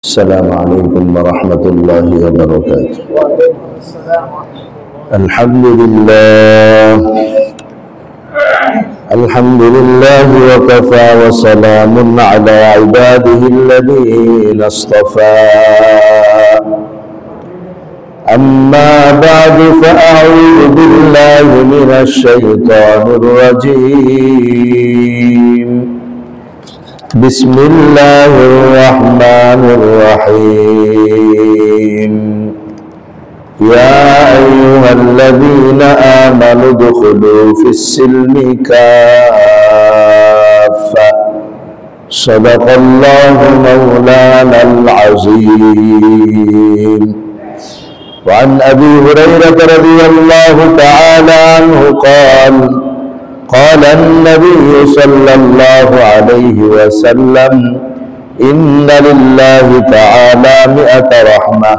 السلام عليكم ورحمة الله وبركاته. الحمد لله وكفى وسلام على عباده الذين اصطفى. أما بعد فأعوذ بالله من الشيطان الرجيم. بسم الله الرحمن الرحيم. يا أيها الذين آمنوا ادخلوا في السلم كافة. صدق الله مولانا العظيم. وعن أبي هريرة رضي الله تعالى عنه قال النبي صلى الله عليه وسلم: إن لله تعالى 100 رحمة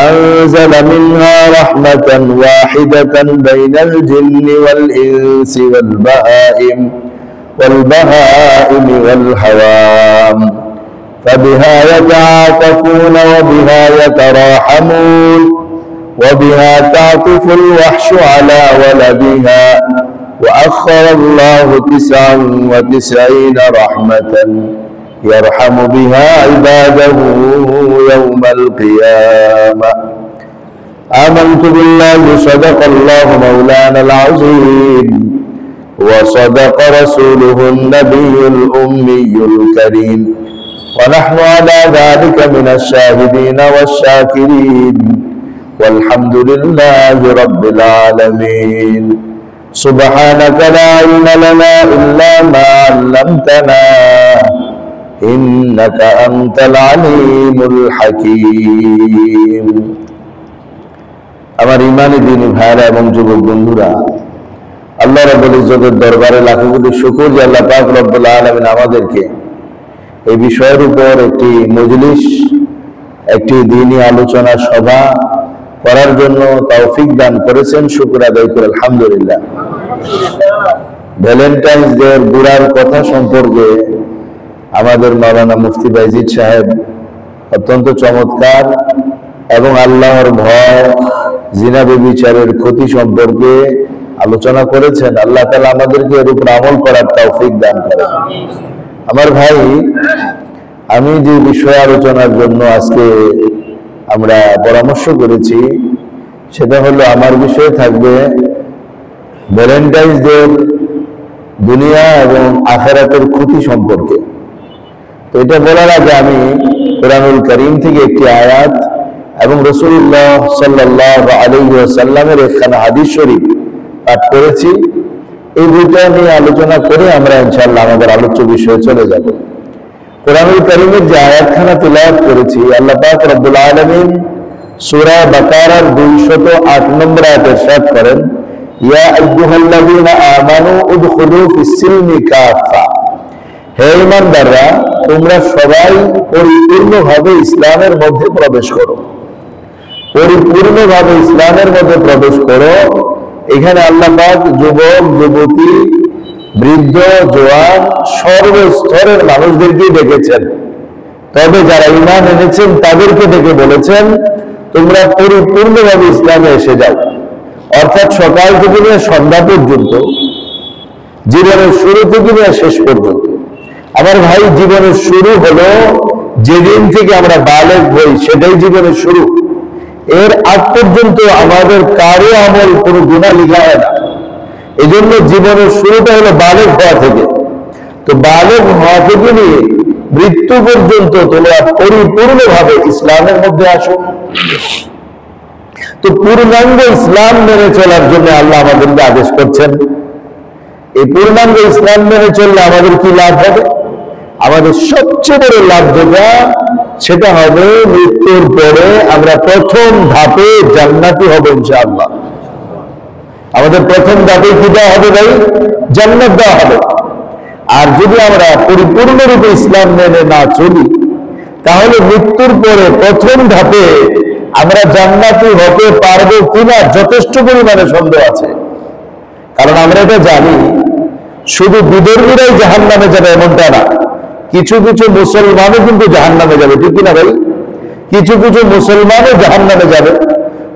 أنزل منها رحمة واحدة بين الجن والإنس والبهائم والحوام، فبها يتعاطفون وبها يتراحمون وبها تعطف الوحش على ولدها، وأخر الله 99 رحمة يرحم بها عباده يوم القيامة. آمنت بالله صدق الله مولانا العظيم، وصدق رسوله النبي الأمي الكريم، ونحن على ذلك من الشاهدين والشاكرين، والحمد لله رب العالمين. سبحانك لا علم لنا إلا ما علمتنا إنك أنت العليم الحكيم। আমার ইমানি দ্বীনি ভাইরা এবং যুবক বন্ধুরা, আল্লাহ রাব্বুল ইজ্জতের দরবারে লাখো কোটি শুকর যে আল্লাহ পাক রব্বুল আলামিন আমাদেরকে এই বিষয়ের উপর একটি মজলিস, একটি দ্বীনি আলোচনা সভা করার জন্য তৌফিক দান করেছেন। শুকর আদায় করে আলহামদুলিল্লাহ। ভ্যালেন্টাইন্স ডে বুড়ার কথা সম্পর্কে আমাদের মাওলানা মুফতি বাইজিদ সাহেব অত্যন্ত চমৎকার এবং আল্লাহর ভয়, জিনা ব্যভিচারের ক্ষতি সম্পর্কে আলোচনা করেছেন। আল্লাহ তাআলা আমাদেরকে এর উপর আমল করার তৌফিক দান করেন। আমার ভাই, আমি যে বিষয় আলোচনার জন্য আজকে আমরা পরামর্শ করেছি সেটা হলো, আমার বিষয়ে থাকবে ভ্যালেন্টাইন্স ডে দুনিয়া এবং আখিরাতের ক্ষতি সম্পর্কে। তো এটা বলার আগে আমি কোরআনুল কারীম থেকে একটি আয়াত এবং রাসূলুল্লাহ সাল্লাল্লাহু আলাইহি ওয়াসাল্লামের একখানা হাদিস শরীফ পাঠ করেছি। এই দুইটা নিয়ে আলোচনা করে আমরা ইনশাআল্লাহ আমাদের আলোচ্য বিষয়ে চলে যাব। কোরআনুল কারীমের যে আয়াতখানা তিলাওয়াত করেছি, আল্লাহ পাক রব্বুল আলামিন সূরা বাকারার 208 নম্বর আয়াতে ইরশাদ করেন: ইয়া আইয়ুহাল্লাযীনা আমানু উদখুলু ফিস-সিলমি কাফা। হে ঈমানদাররা, তোমরা সবাই পরিপূর্ণভাবে ইসলামের মধ্যে প্রবেশ করো। পরিপূর্ণভাবে ইসলামের মধ্যে প্রবেশ করো। এখানে আল্লাহ পাক যুবক, যুবতী, বৃদ্ধ, জোয়ান সর্বস্তরের মানুষদেরকে ডেকেছেন। তবে যারা ঈমান এনেছেন তাদেরকে ডেকে বলেছেন, তোমরা পরিপূর্ণভাবে ইসলামে এসে যাও। অর্থাৎ সকাল থেকে নিয়ে সন্ধ্যা পর্যন্ত, জীবনের শুরু থেকে নিয়ে শেষ পর্যন্ত। আমার ভাই, জীবনের শুরু হলো যেদিন থেকে আমরা বালেগ হই, সেটাই জীবনের শুরু। এর আগ পর্যন্ত আমাদের কারো আমল কোনো গুনাহ লিখা হয় না। এই জন্য জীবনের শুরুটা হলো বালেগ হওয়া থেকে। তো বালেগ হওয়া থেকে নিয়ে মৃত্যু পর্যন্ত তোমরা পরিপূর্ণভাবে ইসলামের মধ্যে আসো। তো পূর্ণাঙ্গ ইসলাম মেনে চলার জন্য আল্লাহ আমাদেরকে আদেশ করছেন। এই পূর্ণাঙ্গ ইসলাম মেনে চললে আমাদের কি লাভ হবে? আমাদের সবচেয়ে বড় লাভ যেটা, সেটা হবে মৃত্যুর পরে আমরা প্রথম ধাপে জান্নাতি হব ইনশাআল্লাহ। আমাদের প্রথম ধাপে কি দেওয়া হবে ভাই? জান্নাত দেওয়া হবে। আর যদি আমরা পরিপূর্ণরূপে ইসলাম মেনে না চলি, তাহলে মৃত্যুর পরে প্রথম ধাপে আমরা জান্নাতি হতে পারবো কিনা যথেষ্ট পরিমাণে সন্দেহ আছে। কারণ আমরা এটা জানি শুধু বিধর্মীরাই জাহান্নামে যাবে এমনটা না, কিছু কিছু মুসলমানও কিন্তু জাহান্নামে যাবে, ঠিক কিনা ভাই? কিছু কিছু মুসলমানও জাহান্নামে যাবে।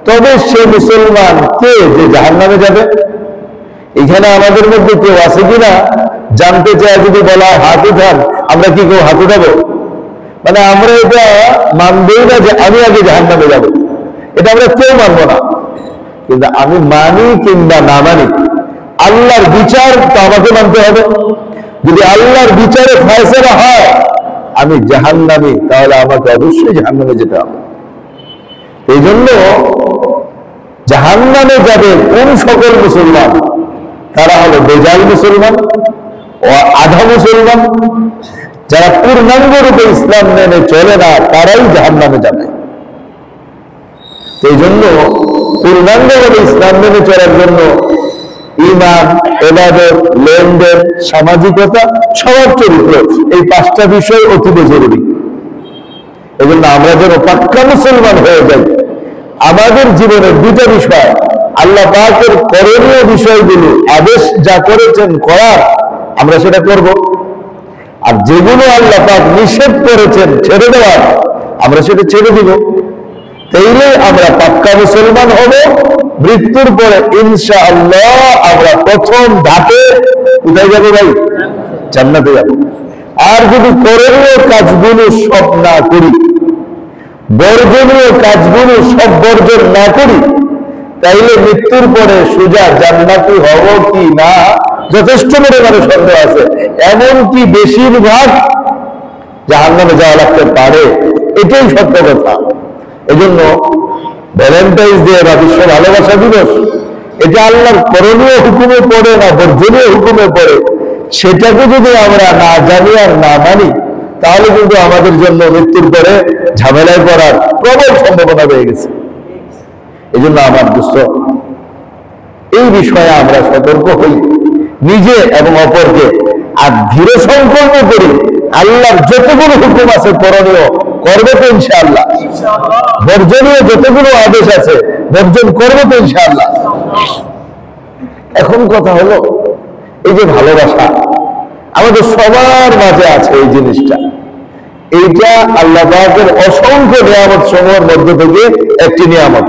তবে সে মুসলমান কে যে জাহান্নামে যাবে? এখানে আমাদের মধ্যে কেউ আছে কিনা জানতে চায়, যদি বলা হাত উঠান, আমরা কি কেউ হাত উঠাবো? মানে আমরা এটা মানবই না যে আমি আগে জাহান্নামে যাব, এটা আমরা কেউ মানবো না। কিন্তু আমি মানি কিংবা না মানি, আল্লাহর বিচার তো আমাকে মানতে হবে। যদি আল্লাহর বিচারে ফয়সালা হয় আমি জাহান্নামী, তাহলে আমাকে অবশ্যই জাহান্নামে যেতে হবে। এই জন্য জাহান্নামে যাবে কোন সকল মুসলমান? তারা হলো বেজাল মুসলমান ও আধা মুসলমান, যারা পূর্ণাঙ্গ রূপে ইসলাম মেনে চলে না, তারাই জাহান্নামে যাবে। এই জন্য পূর্ণাঙ্গভাবে ইসলাম মেনে চলার জন্য ঈমান, ইবাদত, লেনদেন, সামাজিকতা, সবার চরিত্র, এই 5টা বিষয় অতীব জরুরি। এই জন্য আমরা যেন পাক্কা মুসলমান হয়ে যাই, আমাদের জীবনের 2টা বিষয়, আল্লাহ পাকের করণীয় বিষয়গুলো, আদেশ যা করেছেন করার, আমরা সেটা করব। আর যেগুলো আল্লাহ পাক নিষেধ করেছেন ছেড়ে দেওয়ার, আমরা সেটা ছেড়ে দিব। তাইলে আমরা পাক্কা মুসলমান হব। মৃত্যুর পরে ইনশাআল্লাহ আমরা প্রথম ধাপে কোথায় যাবো ভাই? জান্নাতে যাব। আর যদি করণীয় কাজগুলো সব না করি, বর্জনীয় কাজগুলো সব বর্জন না করি, তাইলে মৃত্যুর পরে সোজা জান্নাতি হব কি না যথেষ্ট পরিমাণে সন্দেহ আছে। এমনকি বেশিরভাগ জাহান্নামে যাওয়া লাগতে পারে, এটাই সত্য কথা। এজন্য ভ্যালেন্টাইন্স ডে বা বিশ্ব ভালোবাসা দিবস, এটা আল্লাহর করণীয় হুকুমে পড়ে না বর্জনীয় হুকুমে পড়ে, সেটাকে যদি আমরা না জানি আর না মানি, তাহলে কিন্তু আমাদের জন্য মৃত্যুর পরে ঝামেলায় পড়ার প্রবল সম্ভাবনা রয়ে গেছে। এই জন্য আমার দোস্ত, এই বিষয়ে আমরা সতর্ক হই নিজে এবং অপরকে, আর ধীরে সংকল্প করি আল্লাহর যতগুলো হুকুম আছে করণীয় করবে তো ইনশাআল্লাহ, বর্জনীয় যতগুলো আদেশ আছে বর্জন করবে তো ইনশাআল্লাহ। এখন কথা হলো, এই যে ভালোবাসা আমাদের সবার মাঝে আছে, এই জিনিসটা, এইটা আল্লাহ পাকের অসংখ্য নিয়ামত সমূহের মধ্যে থেকে একটি নিয়ামত।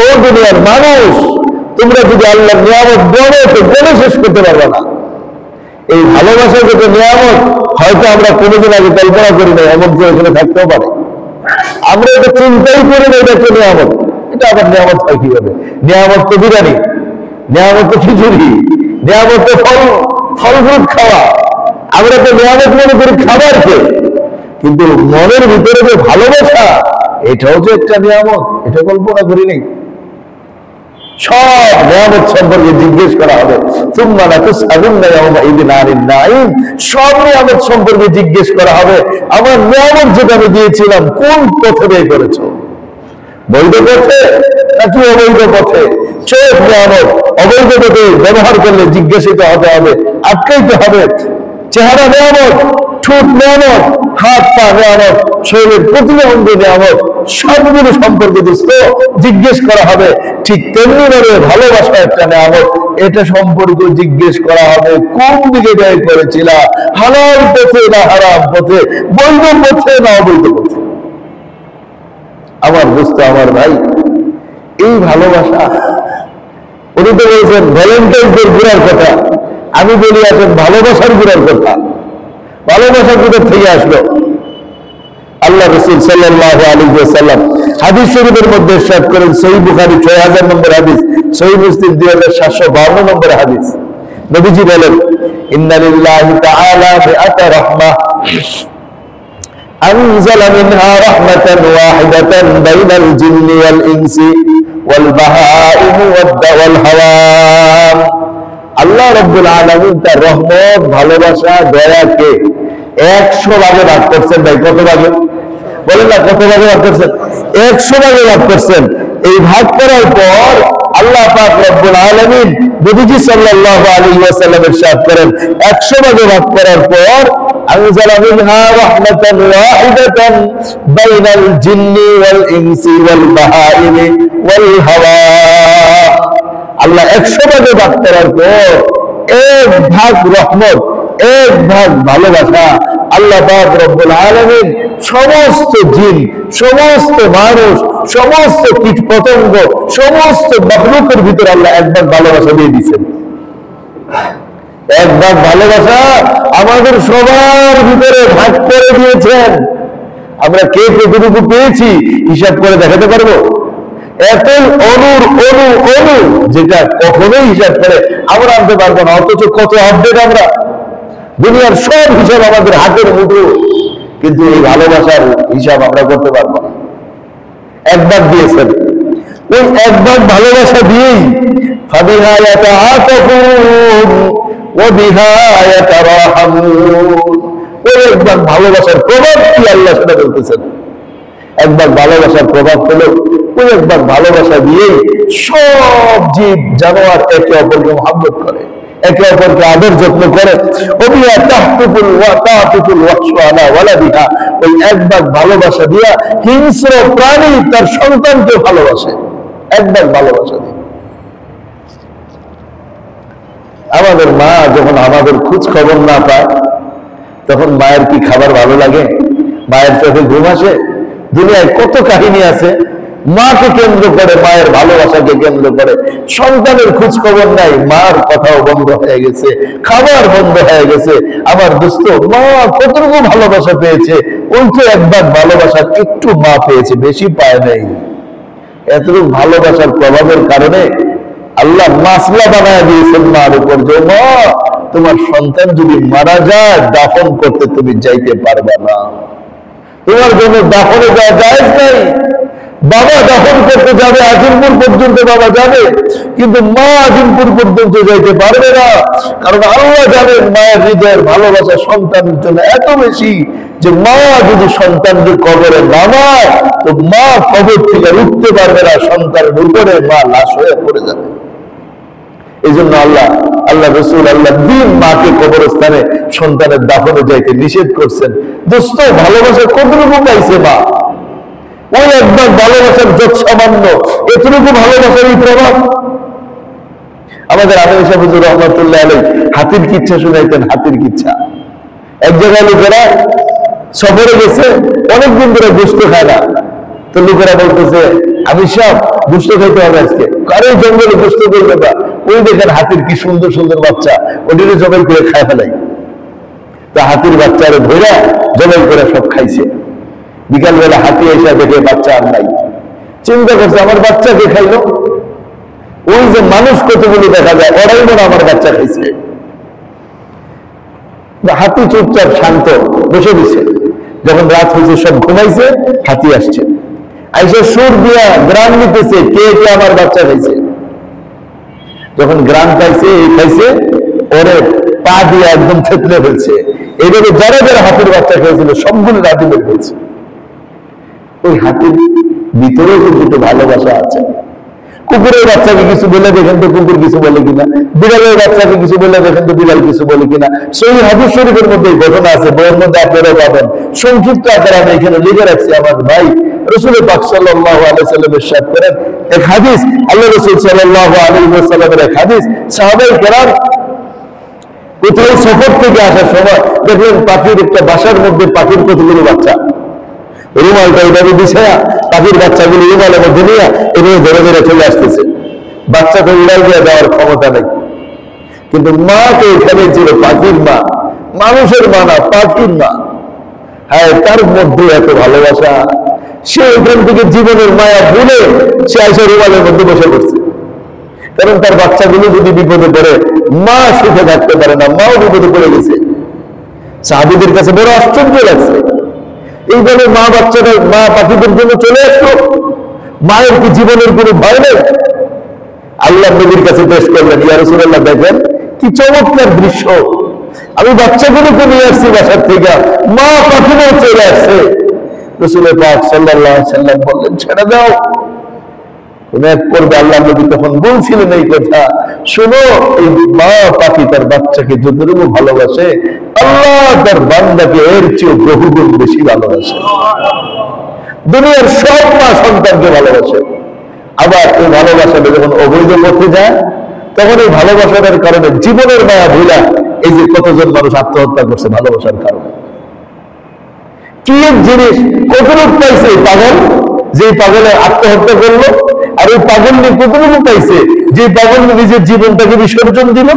ও দুনিয়ার মানুষ, তোমরা যদি আল্লাহর নিয়ামত বলো তো বলে শেষ করতে পারবে না। এই ভালোবাসা যেটা নিয়ামত, হয়তো আমরা কোনোদিন আগে কল্পনা করি না এমন যে এখানে থাকতেও পারে। আমরা এটা চিন্তাই করি না এটা একটা নিয়ামত। এটা আবার নিয়ামত হয় কিভাবে? নিয়ামত তো বিরিয়ানি, নিয়ামত তো খিচুড়ি, নিয়ামত তো ফল ফ্রুট খাওয়া। আমরা তো নিয়ামত মনে করি খাবারকে, কিন্তু মনের ভিতরে যে ভালোবাসা, এটাও যে একটা নিয়ামত, এটা কল্পনা করি নাই। সব নিয়ামত সম্পর্কে জিজ্ঞেস করা হবে, সব নিয়ামত সম্পর্কে জিজ্ঞেস করা হবে। আমার নিয়ামত যেটা আমি দিয়েছিলাম কোন পথে ব্যয় করেছ? বৈধ পথে নাকি অবৈধ পথে? চোখ নিয়ামত, অবৈধ পথে ব্যবহার করলে জিজ্ঞাসিত হতে হবে, আটকাইতে হবে। চেহারা নিয়ামত, ঠোঁট নিয়ামত, হাত পা নিয়ামত, শরীরের প্রতিটি অঙ্গ নিয়ামত, সবগুলো সম্পর্কে দোস্ত জিজ্ঞেস করা হবে। ঠিক তেমনি ভাবে ভালোবাসা একটা নিয়ামত, এটা সম্পর্কে জিজ্ঞেস করা হবে কোন দিকে ব্যয় করেছিলা, হালাল পথে না হারাম পথে, বৈধ পথে না অবৈধ পথে। আমার দোস্ত, আমার ভাই, এই ভালোবাসা, উনি তো বলছেন ভ্যালেন্টাইন্সের ঘোরার কথা, আমি বলি আসেন ভালোবাসার ঘোরার কথা। ভালোবাসা কোথা থেকে আসলো? আল্লাহ রাসূল সাল্লাল্লাহু আলাইহি ওয়াসাল্লাম হাদিস শরীফের মধ্যে ইরশাদ করেন, সহিহ বুখারী ৬০০০ নম্বর হাদিস, সহিহ মুসলিম ২৭৫২ নম্বর হাদিস। নবীজি বলেন, ইন্না লিল্লাহি তাআলা মিআতা রাহমাহ আনজালা মিনহা রাহমাতান ওয়াহিদাতান বাইনাল জিন্নি ওয়াল ইনসি ওয়াল বাহাইম ওয়াল হাওয়াম। আল্লাহ রাব্বুল আলামিন তার রহমত, ভালোবাসা, দয়াকে 100 ভাগে ভাগ করছেন। ভাই কত ভাগে বলেন না, কত ভাগে ভাগ করছেন? 100 ভাগে ভাগ করছেন। এই ভাগ করার পর আল্লাহ পাক রব্বুল আলামিন নবীজি সাল্লাল্লাহু আলাইহি ওয়াসাল্লাম ইরশাদ করেন, 100 ভাগে ভাগ করার পর আনজালা মিনহা রাহমাতান ওয়াহিদাতান বাইনাল জিন্নি ওয়াল ইনসি ওয়াল বাহাইমি ওয়াল হাওয়া। আল্লাহ 100 ভাগে ভাগ করার পর এক ভাগ রহমত, এক ভাগ ভালোবাসা আল্লাহ পাক রব্বুল আলামিন সমস্ত জিন, সমস্ত মানুষ, সমস্ত কীট পতঙ্গ, সমস্ত মাখলুকের ভিতরে আল্লাহ এক ভাগ ভালোবাসা দিয়ে দিয়েছেন। এক ভাগ ভালোবাসা আমাদের সবার ভিতরে ভাগ করে দিয়েছেন। আমরা কে কতটুকু পেয়েছি হিসাব করে দেখাতে পারবো? এত অনুর অনু অনু যেটা কখনোই হিসাব করে আমরা আনতে পারবো না, অথচ কত আপডেট আমরা। দুনিয়ার সব হিসাব আমাদের হাতের মুঠো, কিন্তু এই ভালোবাসার হিসাব আমরা করতে পারবো না। এক ভাগ দিয়েছেন, ওই এক ভাগ ভালোবাসা দিয়েই ফাবিহা ইয়াতাআতাফুন ওয়া বিহা ইয়াতারাহামুন, ওই এক ভাগ ভালোবাসার প্রভাব কি আল্লাহ সেটা বলতেছেন। এক ভাগ ভালোবাসার প্রভাব হলো ওই এক ভাগ ভালোবাসা দিয়েই সব জীব জানোয়ার একে অপরকে মহব্বত করে, একে অপরকে আদর যত্ন করে। ওবিয়া তাহতুফুল ওয়া তাহতুফুল ওয়াহশু আলা ওয়ালাদিহা, ওই এক ভাগ ভালোবাসা দিয়া হিংস্র প্রাণী তার সন্তানকে ভালোবাসে, এক ভাগ ভালোবাসা দিয়ে। আমাদের মা যখন আমাদের খোঁজ খবর না পায়, তখন মায়ের কি খাবার ভালো লাগে? মায়ের চোখে ঘুম আসে? দুনিয়ায় কত কাহিনী আছে মাকে কেন্দ্র করে, মায়ের ভালোবাসাকে কেন্দ্র করে। সন্তানের খোঁজ খবর নাই, মার কথাও বন্ধ হয়ে গেছে, খাবার বন্ধ হয়ে গেছে। আমার দোস্ত, মা কতটুকু ভালোবাসা পেয়েছে, ওই তো এক ভাগ ভালোবাসা একটু মা পেয়েছে, বেশি পায় নাই। এতটুকু ভালোবাসার প্রভাবের কারণে আল্লাহ মাসলা বানায় দিয়েছেন মার উপর, যে মা তোমার সন্তান যদি মারা যায় দাফন করতে তুমি যাইতে পারবে না, তোমার জন্য দাফনে যাওয়া জায়েজ নাই। বাবা দাফন করতে যাবে আজিমপুর পর্যন্ত, বাবা যাবে, কিন্তু মা আজিমপুর পর্যন্ত যাইতে পারবে না। কারণ আল্লাহ জানেন মায়ের হৃদয়ের ভালোবাসা সন্তানের জন্য এত বেশি যে মা যদি সন্তানকে কবরে নামায় তো মা কবর থেকে উঠতে পারবে না, সন্তানের উপরে মা লাশ হয়ে পড়ে যাবে। এই জন্য আল্লাহ রসুল আল্লাহ দিন মাকে কবরস্থানে সন্তানের দাফনে যাইতে নিষেধ করছেন। দোস্ত, ভালোবাসা কতটুকু পাইছে মা? ওই একবার ভালোবাসার যত সামান্য, এতটুকু ভালোবাসারই প্রভাব। আমাদের আমির সাহেব হুজুর রহমাতুল্লাহ আলাইহি হাতির কিচ্ছা শুনাইতেন। হাতির কিচ্ছা, এক জায়গায় লোকেরা সফরে গেছে, অনেকদিন ধরে গোশত খায় না, তো লোকেরা বলতেছে আমির সাহেব গোশত খাইতে হবে আজকে। কারো জঙ্গলে গোশত করবে না, ওই দেখেন হাতির কি সুন্দর সুন্দর বাচ্চা, ওটিরে জবাই করে খায় ফেলাই। তো হাতির বাচ্চারে ধরে জবাই করে সব খাইছে। বিকালবেলা হাতি এসে দেখে বাচ্চা আর নাই, চিন্তা করছে আমার বাচ্চাকে খাইলো। ওই যে মানুষ কতগুলো দেখা যায়, ওরাই মনে আমার বাচ্চা খাইছে। হাতি চুপচাপ শান্ত বসে দিছে। যখন রাত হয়েছে সব ঘুমাইছে, হাতি আসছে, আইসে সুর দিয়া গ্রাম নিতেছে, কে কে আমার বাচ্চা খাইছে। যখন গ্রাম পাইছে, এই খাইছে, ওরে পা দিয়ে একদম থেতলে ফেলছে। এইভাবে যারা যারা হাতির বাচ্চা খেয়েছিল সবগুলো রাতি বের হয়েছে। ওই হাতির ভিতরেও কিন্তু ভালোবাসা আছে। কুকুরের বাচ্চাকে কিছু বলে দেখেন তো কুকুর কিছু বলে কিনা, বিড়ালের বাচ্চাকে কিছু বলে দেখেন তো বিড়াল কিছু বলে কিনা। সেই হাদিস শরীফের মধ্যে ঘটনা আছে, বইয়ের মধ্যে আপনারা পাবেন। সংক্ষিপ্ত আকারে আমি এখানে লিখে রাখছি। আমার ভাই রাসূল পাক সাল্লাল্লাহু আলাইহি ওয়াসাল্লাম ইরশাদ করেন, এক হাদিস, আল্লাহ রাসূল সাল্লাল্লাহু আলাইহি ওয়াসাল্লামের এক হাদিস, সাহাবায়ে কেরাম কোথাও সফর থেকে আসার সময় দেখলেন পাখির একটা বাসার মধ্যে পাখির কতগুলো বাচ্চা, রুমালটা এভাবে বিছায়া পাখির বাচ্চাগুলো রুমালের মধ্যে নিয়ে এভাবে ধরে ধরে চলে আসতেছে। বাচ্চাকে উড়াল দিয়ে দেওয়ার ক্ষমতা নেই, কিন্তু মা তো এখানে ছিল পাখির মা, মানুষের মা না, পাখির মা। হ্যাঁ, তার মধ্যে এত ভালোবাসা, সে এখান থেকে জীবনের মায়া ভুলে সে আইসা রুমালের মধ্যে বসে পড়ছে। কারণ তার বাচ্চাগুলো যদি বিপদে পড়ে, মা সুখে থাকতে পারে না, মাও বিপদে পড়ে গেছে। সাহাবীদের কাছে বড় আশ্চর্য লাগছে, এইভাবে মা বাচ্চারা মা পাখিদের জন্য চলে আসলো, মায়ের কি জীবনের কোনো ভয় নেই? আল্লাহ নবীর কাছে পেশ করলেন, ইয়া রাসূলুল্লাহ দেখেন কি চমৎকার দৃশ্য, আমি বাচ্চাগুলোকে নিয়ে আসছি বাসার থেকে, মা পাখিরাও চলে আসছে। রাসূল পাক সাল্লাল্লাহু আলাইহি ওয়াসাল্লাম বললেন, ছেড়ে দাও। কোন এক পর্বে আল্লাহ নবী তখন বলছিলেন এই কথা, শোনো, এই মা পাখি তার বাচ্চাকে যতটুকু ভালোবাসে, আল্লাহ তার বান্দাকে এর চেয়ে বহুগুণ বেশি ভালোবাসে। দুনিয়ার সব মা সন্তানকে ভালোবাসে, আবার এই ভালোবাসাটা যখন অবৈধ পথে যায় তখন এই ভালোবাসার কারণে জীবনের মায়া ভুলা এই যে কতজন মানুষ আত্মহত্যা করছে ভালোবাসার কারণে। কি এক জিনিস, কতটুক পাইছে পাগল, যে পাগলে আত্মহত্যা করলো, আর ওই পাগল নিয়ে কতটুকু পাইছে যে পাগল নিজের জীবনটাকে বিসর্জন দিল।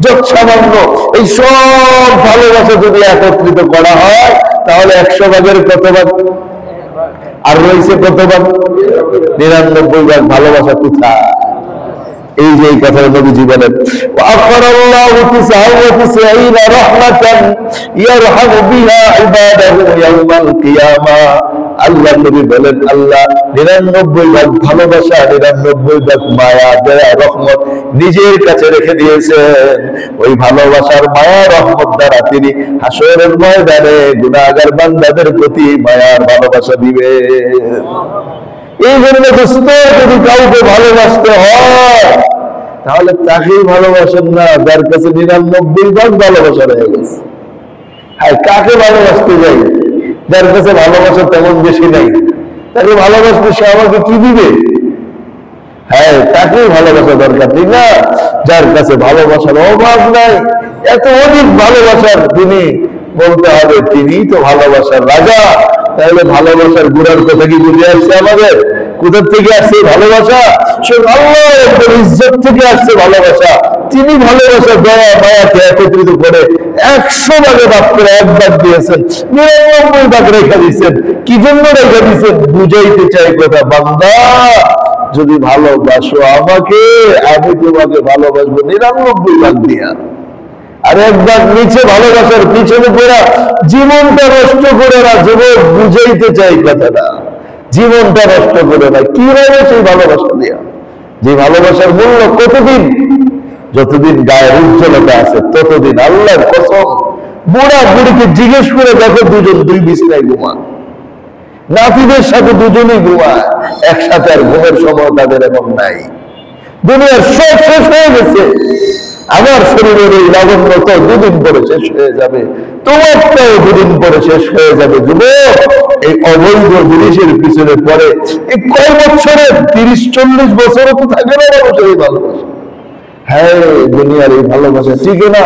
যত সামান্য এই সব ভালোবাসা যদি একত্রিত করা হয় তাহলে 100 ভাগের কত ভাগ, আর রয়েছে কত ভাগ? 99 ভাগ ভালোবাসা কোথায়? এই যে এই কথা নবীজি বলেন, আখরাল্লাহু 99 রাহমাতান ইয়ারহামু বিহা ইবাদাহু ইয়াওমাল কিয়ামাহ। আল্লাহ নবী বলেন, আল্লাহ 99 ভাগ ভালোবাসা, 99 ভাগ মায়া, দয়া, রহমত নিজের কাছে রেখে দিয়েছেন। ওই ভালোবাসার মায়া রহমত দ্বারা তিনি হাসরের ময়দানে গুনাহগার বান্দাদের প্রতি মায়ার ভালোবাসা দিবেন। এই জন্য দোস্ত, যদি কাউকে ভালোবাসতে হয় তাহলে তাকেই ভালোবাসেন না যার কাছে 99 ভাগ ভালোবাসা রয়ে গেছে। হ্যাঁ, কাকে ভালোবাসতে যাই যার কাছে ভালোবাসা তেমন বেশি নাই? তাকে ভালোবাসতে সে আমাকে কি দিবে? হ্যাঁ, তাকেই ভালোবাসা দরকার, ঠিক না? যার কাছে ভালোবাসার অভাব নাই, এত অধিক ভালোবাসার তিনি বলতে হবে তিনি তো ভালোবাসার রাজা। তাহলে ভালোবাসার গুণার কথা কি বুঝে আসছে আমাদের? কোথা থেকে আসছে ভালোবাসা? সে আল্লাহর ইজ্জত থেকে আসছে ভালোবাসা। তিনি ভালোবাসা দয়া মায়াকে একত্রিত করে 100 ভাগে ভাগ করে 1 ভাগ দিয়েছেন, 99 ভাগ রেখে দিয়েছেন। কি জন্য রেখে দিয়েছেন? বুঝাইতে চাই কথা, বান্দা যদি ভালোবাসো আমাকে, আমি তোমাকে ভালোবাসবো 99 ভাগ দিয়া। আর 1 ভাগ নিচে ভালোবাসার পিছনে পড়া জীবনটা নষ্ট করে না। যুবক, বুঝাইতে চাই কথাটা, জীবনটা নষ্ট করে না। কি হবে সেই ভালোবাসা দিয়া? যে ভালোবাসার মূল্য কতদিন? যতদিন গায়ের উজ্জ্বলতা আছে ততদিন। আল্লাহর কসম, বুড়া বুড়িকে জিজ্ঞেস করে দেখো, দুজন 2 বিছনায় ঘুমান, নাতিদের সাথে দুজনেই ঘুমায় একসাথে, আর ঘুমের সময় তাদের এখন নাই। দুনিয়ার সব শেষ হয়ে গেছে। আমার শরীরের এই লাবণ্যতা 2 দিন পরে শেষ হয়ে যাবে, তোমারটাও 2 দিন পরে শেষ হয়ে যাবে। যুবক, এই অবৈধ জিনিসের পিছনে পড়ে এই কয় বছরে 30-40 বছরও তো থাকে না মানুষের এই ভালোবাসা। হ্যাঁ, দুনিয়ার এই ভালোবাসা ঠিক না।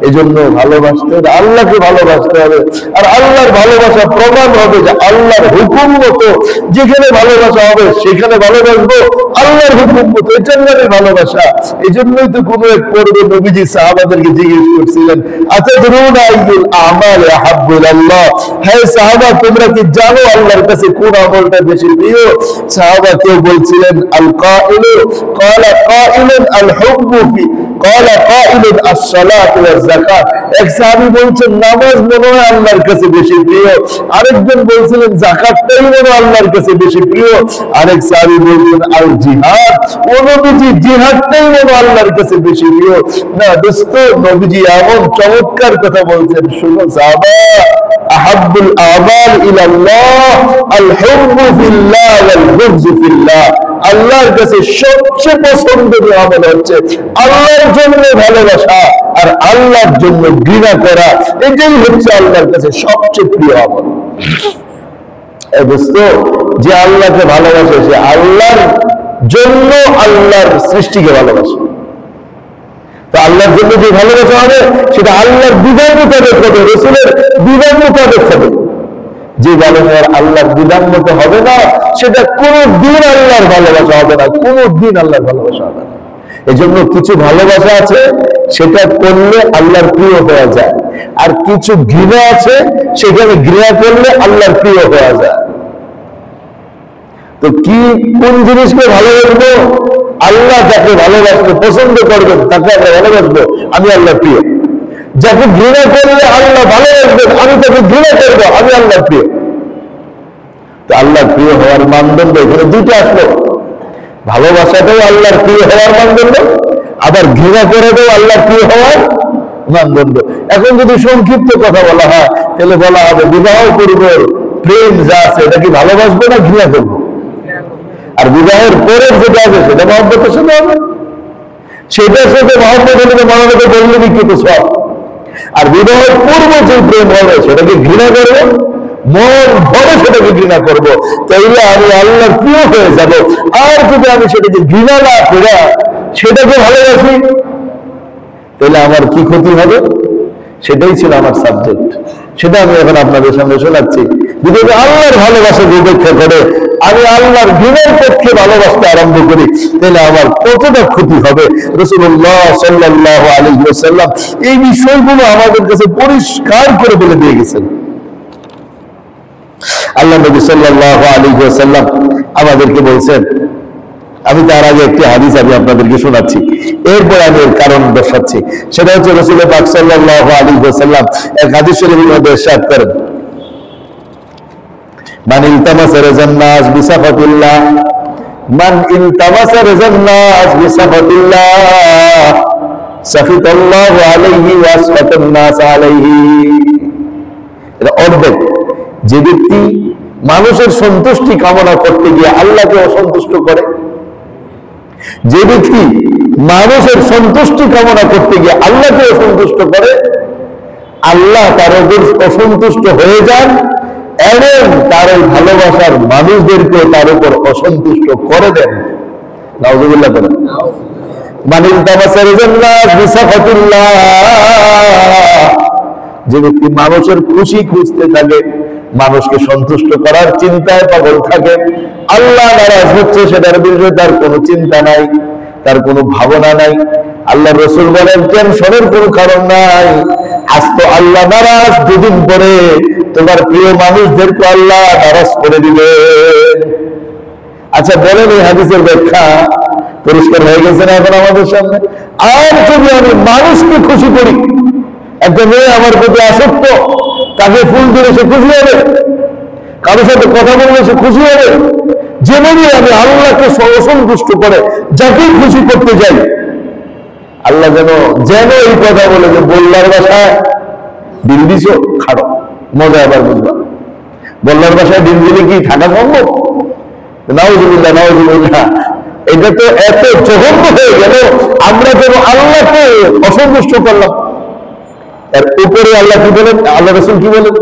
এই জন্য ভালোবাসতে হবে, আল্লাহকে ভালোবাসতে হবে। আর আল্লাহর ভালোবাসা প্রমাণ হবে যে আল্লাহর হুকুম মতো যেখানে ভালোবাসা হবে সেখানে ভালোবাসবো, আল্লাহর হুকুম মতো। এটা ভালোবাসা। এই জন্যই তো কোন এক পর্বে নবীজি সাহাবাদেরকে জিজ্ঞেস করছিলেন, আতাদরুনা আইয়ুল আমাল আহাব্বু ইলাল্লাহ, হে সাহাবা তোমরা কি জানো আল্লাহর কাছে কোন আমলটা বেশি প্রিয়? সাহাবা কেউ বলছিলেন আল কাইলু, ক্বালা কাইলুন আল হুব্বু ফি, ক্বালা কাইলুন আস-সালাতু ওয়াজ-যাকাত। এক সাহাবী বলছেন নামাজ মনে হয় আল্লাহর কাছে বেশি প্রিয়। আরেকজন বলছিলেন যাকাতটাই মনে হয় আল্লাহর কাছে বেশি প্রিয়। আরেক সাহাবী বলছেন আল জিহাদ, ও নবীজি জিহাদটাই মনে হয় আল্লাহর কাছে বেশি প্রিয়। না দোস্ত, নবীজি এমন চমৎকার কথা বলছেন, শুনো সাহাবা, আহাব্বুল আমাল ইলাল্লাহ আল হুব্বু ফিল্লাহ ওয়াল বুগযু ফিল্লাহ। আল্লাহর কাছে সবচেয়ে পছন্দের আমল হচ্ছে আল্লাহর জন্য ভালোবাসা আর আল্লাহর জন্য ঘৃণা করা। এটাই হচ্ছে আল্লাহর কাছে সবচেয়ে প্রিয় আমল। দোস্ত, যে আল্লাহকে ভালোবাসে সে আল্লাহর জন্য আল্লাহর সৃষ্টিকে ভালোবাসে। তো আল্লাহর জন্য যে ভালোবাসা হবে সেটা আল্লাহর বিধান মোতাবেক হবে, রাসূলের বিধান মোতাবেক হবে। যে ভালোবাসা আল্লাহর বিধান মতো হবে না সেটা কোনদিন আল্লাহর ভালোবাসা হবে না, কোনদিন আল্লাহর ভালোবাসা হবে না। এই জন্য কিছু ভালোবাসা আছে সেটা করলে আল্লাহর প্রিয় হয়ে যায়, আর কিছু ঘৃণা আছে সেখানে ঘৃণা করলে আল্লাহর প্রিয় হয়ে যায়। তো কি কোন জিনিসকে ভালোবাসবো? আল্লাহ যাকে ভালোবাসতে পছন্দ করবেন তাকে আমরা ভালোবাসবো, আমি আল্লাহ প্রিয়। যাকে ঘৃণা করলে আল্লাহ ভালোবাসবেন, আমি তাকে ঘৃণা করবো, আমি আল্লাহ প্রিয়। তো আল্লাহ প্রিয় হওয়ার মানদণ্ড এখানে 2টা আসলো। ভালোবাসাটাও আল্লাহর প্রিয় হওয়ার মানদণ্ড, আবার ঘৃণা করাটাও আল্লাহর প্রিয় হওয়ার মানদণ্ড। এখন যদি সংক্ষিপ্ত কথা বলা হয় তাহলে বলা হবে বিবাহ পূর্বের প্রেম যা আছে এটা কি ভালোবাসবো না ঘৃণা করবো? আর বিবাহের পরের যেটা আছে সেটা মহব্বতের সাথে হবে, সেটার সাথে মহব্বত হলে মনোনয়ন বললে বিকৃত সব। আর বিবাহের পূর্ব যে প্রেম হবে সেটাকে ঘৃণা করবো, মন ভরে সেটাকে ঘৃণা করবো, তাইলে আমি আল্লাহর প্রিয় হয়ে যাব। আর যদি আমি সেটাকে ঘৃণা না করে সেটাকে ভালোবাসি, তাহলে আমার কি ক্ষতি হবে? সেটাই ছিল আমার সাবজেক্ট, সেটা আমি এখন আপনাদের সামনে শোনাচ্ছি। যদি আল্লাহর ভালোবাসা উপেক্ষা করে আমি আল্লাহর ঘৃণার পক্ষে ভালোবাসতে আরম্ভ করি, তাহলে আমার কতটা ক্ষতি হবে। রাসূলুল্লাহ সাল্লাল্লাহু আলাইহি ওয়াসাল্লাম এই বিষয়গুলো আমাদের কাছে পরিষ্কার করে বলে দিয়ে গেছেন। আল্লাহ নবী সাল্লাল্লাহু আলাইহি ওয়াসাল্লাম আমাদেরকে বলছেন, আমি তার আগে একটি হাদিস আমি আপনাদেরকে শোনাচ্ছি, এরপর আমি এর কারণ দর্শাচ্ছি। সেটা হচ্ছে রাসূল পাক সাল্লাল্লাহু আলাইহি ওয়াসাল্লাম এক হাদিস শরীফের মধ্যে ইরশাদ করেন, মান ইলতামাসা রাযান নাস বিসাফাতিল্লাহ, মান ইলতামাসা রাযান নাস বিসাফাতিল্লাহ সাখিতাল্লাহু আলাইহি ওয়া আসখাতান নাস আলাইহি। এটা অর্ধেক, যে ব্যক্তি মানুষের সন্তুষ্টি কামনা করতে গিয়ে আল্লাহকে অসন্তুষ্ট করে, যে ব্যক্তি মানুষের সন্তুষ্টি কামনা করতে গিয়ে আল্লাহকে অসন্তুষ্ট করে, আল্লাহ তার উপর অসন্তুষ্ট হয়ে যান এবং তার ওই ভালোবাসার মানুষদেরকে তার উপর অসন্তুষ্ট করে দেন। নাউযুবিল্লাহ বলেন। মানিল তামাসা রাযান নাস বিসাফাতিল্লাহ, যে ব্যক্তি মানুষের খুশি খুঁজতে থাকে, মানুষকে সন্তুষ্ট করার চিন্তায় পাগল থাকে, আল্লাহ নারাজ হচ্ছে সেটার বিষয়ে তার কোনো চিন্তা নাই, তার কোনো ভাবনা নাই। আল্লাহ রাসূল বলেন টেনশনের কোনো কারণ নাই, আজ তো আল্লাহ নারাজ, দুদিন পরে তোমার প্রিয় মানুষদেরকে আল্লাহ নারাজ করে দিবে। আচ্ছা বলেন, এই হাদিসের ব্যাখ্যা পরিষ্কার হয়ে গেছে না এখন আমাদের সামনে? আর যদি আমি মানুষকে খুশি করি, একটা মেয়ে আমার প্রতি আসক্ত, তাকে ফুল দিলে সে খুশি হবে, কারোর সাথে কথা বললে সে খুশি হবে, যেভাবে আমি আল্লাহকে অসন্তুষ্ট করে যাকেই খুশি করতে যাই, আল্লাহ যেন এই কথা বলে যে বল্লার বাসায় ডিম দিছ, খাড়ো, মজা আবার বুঝবা। বল্লার বাসায় ডিম দিলে কি থাকা সম্ভব? নাউযুবিল্লাহ, নাউযুবিল্লাহ। এটা তো এত জঘন্য হয়ে গেল, আমরা যেন আল্লাহকে অসন্তুষ্ট করলাম। এর উপরে আল্লাহ কি বলেন, আল্লাহ রাসূল কি বলেন,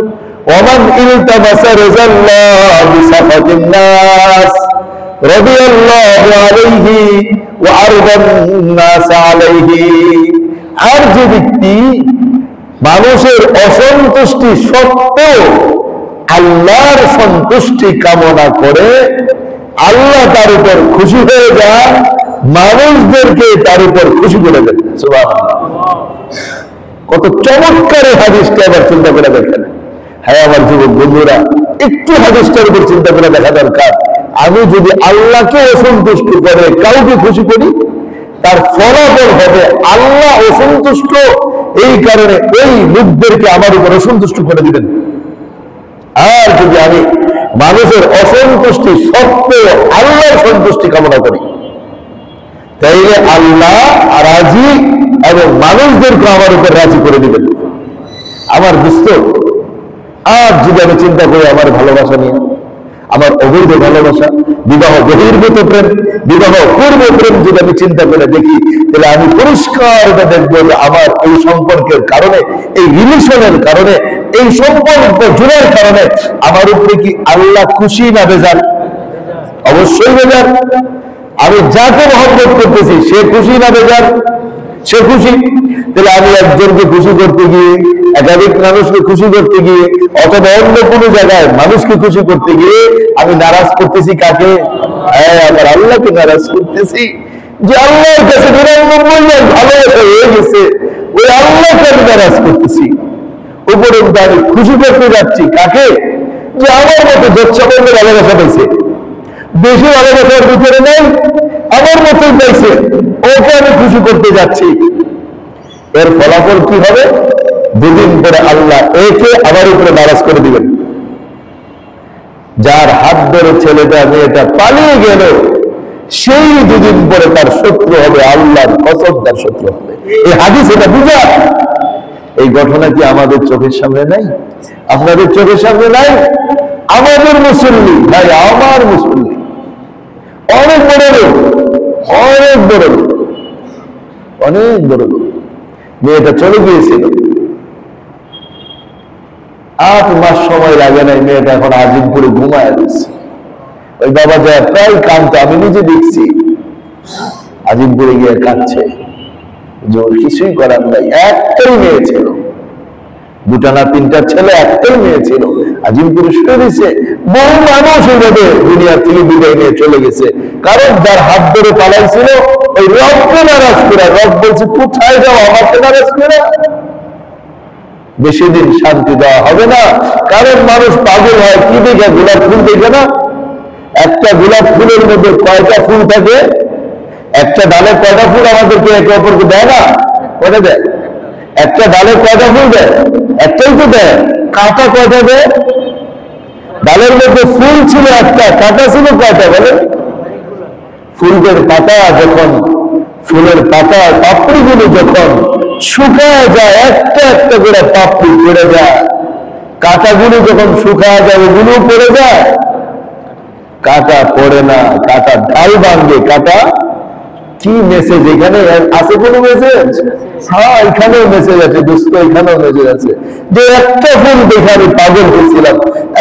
ওমান ইলতামাসা রাযাল্লাহ বিসাফাতিন নাস রাদিয়াল্লাহু আলাইহি ওয়া আরদান নাস আলাইহি। আর যে ব্যক্তি মানুষের অসন্তুষ্টি সত্ত্বেও আল্লাহর সন্তুষ্টি কামনা করে, আল্লাহ তার উপর খুশি হয়ে যায়, মানুষদেরকে তার উপর খুশি করে দেন। সুবহানাল্লাহ। কত চমৎকার এই হাদিসটা আবার চিন্তা করে দেখেন। হ্যাঁ আমার যুবক বন্ধুরা, একটু হাদিসটার উপর চিন্তা করে দেখা দরকার। আমি যদি আল্লাহকে অসন্তুষ্ট করে কাউকে খুশি করি, তার ফলাফল হবে আল্লাহ অসন্তুষ্ট, এই কারণে এই লোকদেরকে আমার উপর অসন্তুষ্ট করে দিবেন। আর যদি আমি মানুষের অসন্তুষ্টি সত্ত্বেও আল্লাহর সন্তুষ্টি কামনা করি, তাইলে আল্লাহ রাজি এবং মানুষদেরকে আমার উপর রাজি করে দিবেন। আমার দোস্ত, আর যদি আমি চিন্তা করি আমার ভালোবাসা নিয়ে, আমার অবৈধ ভালোবাসা, বিবাহ বহির্ভূত প্রেম, বিবাহ পূর্ব প্রেম যদি আমি চিন্তা করে দেখি, তাহলে আমি পরিষ্কার এটা দেখবো যে আমার এই সম্পর্কের কারণে, এই রিলেশনের কারণে, এই সম্পর্ক জোড়ার কারণে আমার উপরে কি আল্লাহ খুশি না বেজার? অবশ্যই বেজার। আমি যাকে মহব্বত করতেছি সে খুশি না বেজার? সে খুশি। তাহলে আমি একজনকে খুশি করতে গিয়ে, একাধিক মানুষকে খুশি করতে গিয়ে, অথবা অন্য কোনো জায়গায় মানুষকে খুশি করতে গিয়ে আমি নারাজ করতেছি কাকে? আবার আল্লাহকে নারাজ করতেছি। যে আল্লাহর কাছে 99 ভালোবাসা হয়ে গেছে, ওই আল্লাহকে আমি নারাজ করতেছি। উপরন্ত আমি খুশি করতে যাচ্ছি কাকে? যে আমার মতো যচ্ছাবন্ধ ভালোবাসা পেয়েছে, বেশি ভালোবাসার ভিতরে নেই, আমার মতোই পেয়েছে, ওকে আমি খুশি করতে যাচ্ছি। এর ফলাফল কি হবে? দুদিন পরে আল্লাহ একে আমার উপরে নারাজ করে দিবেন। যার হাত ধরে ছেলেটা মেয়েটা পালিয়ে গেল, সেই দুদিন পরে তার শত্রু হবে, আল্লাহর কসম তার শত্রু হবে। এই হাদিস এটা বুঝা। এই ঘটনা কি আমাদের চোখের সামনে নাই? আপনাদের চোখের সামনে নাই? আমাদের মুসল্লি ভাই, আমার মুসল্লি অনেক বড় লোক, অনেক বড় লোক, অনেক বড় লোক। মেয়েটা চলে গিয়েছিল, 8 মাস সময় লাগে নাই, মেয়েটা এখন আজিমপুরে ঘুমায় দিচ্ছে। ওই বাবা যায় প্রায় কান্ত, আমি নিজে দেখছি। আজিমপুরে গিয়ে কাঁদছে, যে ওর কিছুই করার নাই, একটাই মেয়ে ছিল, দুটা না তিনটা ছেলে, একটাই মেয়ে ছিল, আজিমপুরে শুয়ে দিয়েছে। বহু মানুষ এইভাবে দুনিয়া থেকে বিদায় নিয়ে চলে গেছে, কারণ যার হাত ধরে পালাইছিল ওই রবকে নারাজ করে। রব বলছে কোথায় যাও, আমাকে নারাজ করে। বেশি দিন শান্তি দেওয়া হবে না, কারণ মানুষ পাগল হয় কি দেখে? গোলাপ ফুল দেখে না? একটা গোলাপ ফুলের মধ্যে কয়টা ফুল থাকে? একটা ডালে কয়টা ফুল আমাদেরকে একে অপরকে দেয় না? কয়টা দেয়? একটা ডালে কয়টা ফুল দেয়? একটাই তো দেয়। কাঁটা কয়টা দেয়? ডালের মধ্যে ফুল ছিল একটা, কাঁটা ছিল কয়টা বলে? ফুলের পাতা যখন, ফুলের পাতা পাপড়িগুলো যখন শুকায় যায়, একটা একটা করে পাপড়ি পড়ে যায়, কাঁটাগুলো যখন শুকায় যায় ওগুলো পড়ে যায়, কাঁটা পড়ে না, কাঁটা ডাল ভাঙবে। কাঁটা কি মেসেজ এখানে আছে? কোনো মেসেজ? হ্যাঁ, এখানেও মেসেজ আছে দোস্ত, এখানেও মেসেজ আছে যে একটা ফুল দেখে আমি পাগল হয়েছিলাম,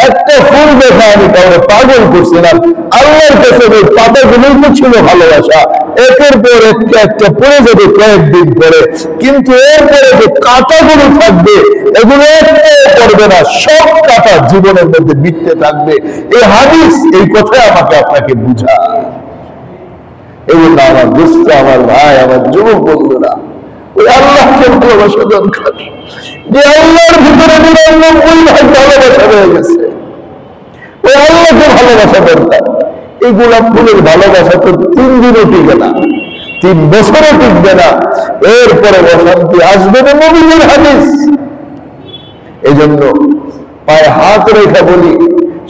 একটা ফুল দেখে আমি কাউকে পাগল করছিলাম। আল্লাহর কাছে ওই পাতাগুলোই তো ছিল ভালোবাসা, একের পর একটা একটা পড়ে যাবে কয়েকদিন পরে, কিন্তু এরপরে যে কাঁটাগুলো থাকবে এগুলো একটা পড়বে না, সব কাঁটা জীবনের মধ্যে বিটতে থাকবে। এই হাদিস এই কথাই আমাকে আপনাকে বুঝায়। এই জন্য আমার দোস্ত, আমার ভাই, আমার যুবক বন্ধুরা, ওই আল্লাহকে ভালোবাসা দরকার, যে আল্লাহর ভিতরে 99 ভাগ ভালোবাসা রয়ে গেছে। ওই আল্লাহকে ভালোবাসা দরকার। এই গোলাপ ফুলের ভালোবাসা তো 3 দিনও টিকে না, 3 বছরও টিকবে না, এরপরে অশান্তি আসবে না। নবীর হাদিস। এই জন্য পায়ে হাত রেখা বলি,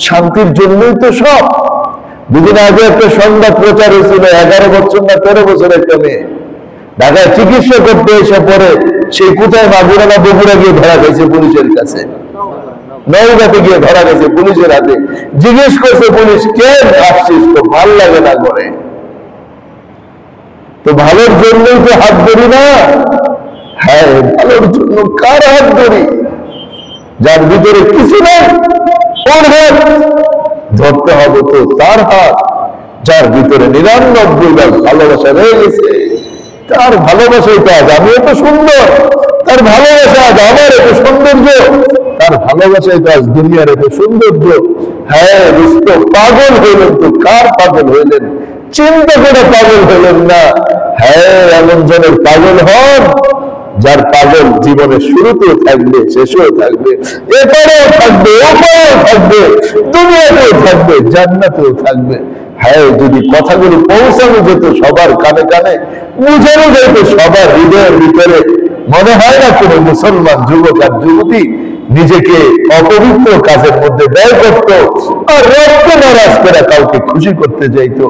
শান্তির জন্যই তো সব। দুদিন আগে একটা সংবাদ প্রচার হয়েছিল, 11 বছর না 13 বছর একটা মেয়ে ঢাকায় চিকিৎসা করতে এসে পরে সেই কোথায় মাগুরা না বগুড়া গিয়ে ধরা গেছে পুলিশের কাছে, নওগাঁতে গিয়ে ধরা গেছে পুলিশের হাতে। জিজ্ঞেস করছে পুলিশ, কেন আসছিস? তো ভাল লাগে না করে। তো ভালোর জন্যই তো হাত ধরি না। হ্যাঁ, ভালোর জন্য কার হাত ধরি? যার ভিতরে কিছু নেই ওর হাত ধরতে হবে, তো তার হাত। যার ভিতরে 99 ভাগ ভালোবাসা রয়ে গেছে, তার ভালোবাসাই কাজ। আমি এত সুন্দর, তার ভালোবাসা আজ আমার এত সৌন্দর্য, তার ভালোবাসাই কাজ দুনিয়ার এত সৌন্দর্য। হ্যাঁ দোস্ত, পাগল হইলেন তো কার পাগল হইলেন? চিন্তা করে পাগল হইলেন না। হ্যাঁ, এমন জনের পাগল হন যার পাগল জীবনের শুরুতেও থাকবে, শেষেও থাকবে, এপারেও থাকবে, ওপারেও থাকবে, দুনিয়াতেও থাকবে, জান্নাতেও থাকবে। হ্যাঁ, যদি কথাগুলো পৌঁছানো যেত সবার কানে কানে, বুঝানো যেত সবার হৃদয়ের ভিতরে, মনে হয় না কোনো মুসলমান যুবক আর যুবতী নিজেকে অপবিত্র কাজের মধ্যে ব্যয় করত আর রবকে নারাজ করে কাউকে খুশি করতে চাইতো।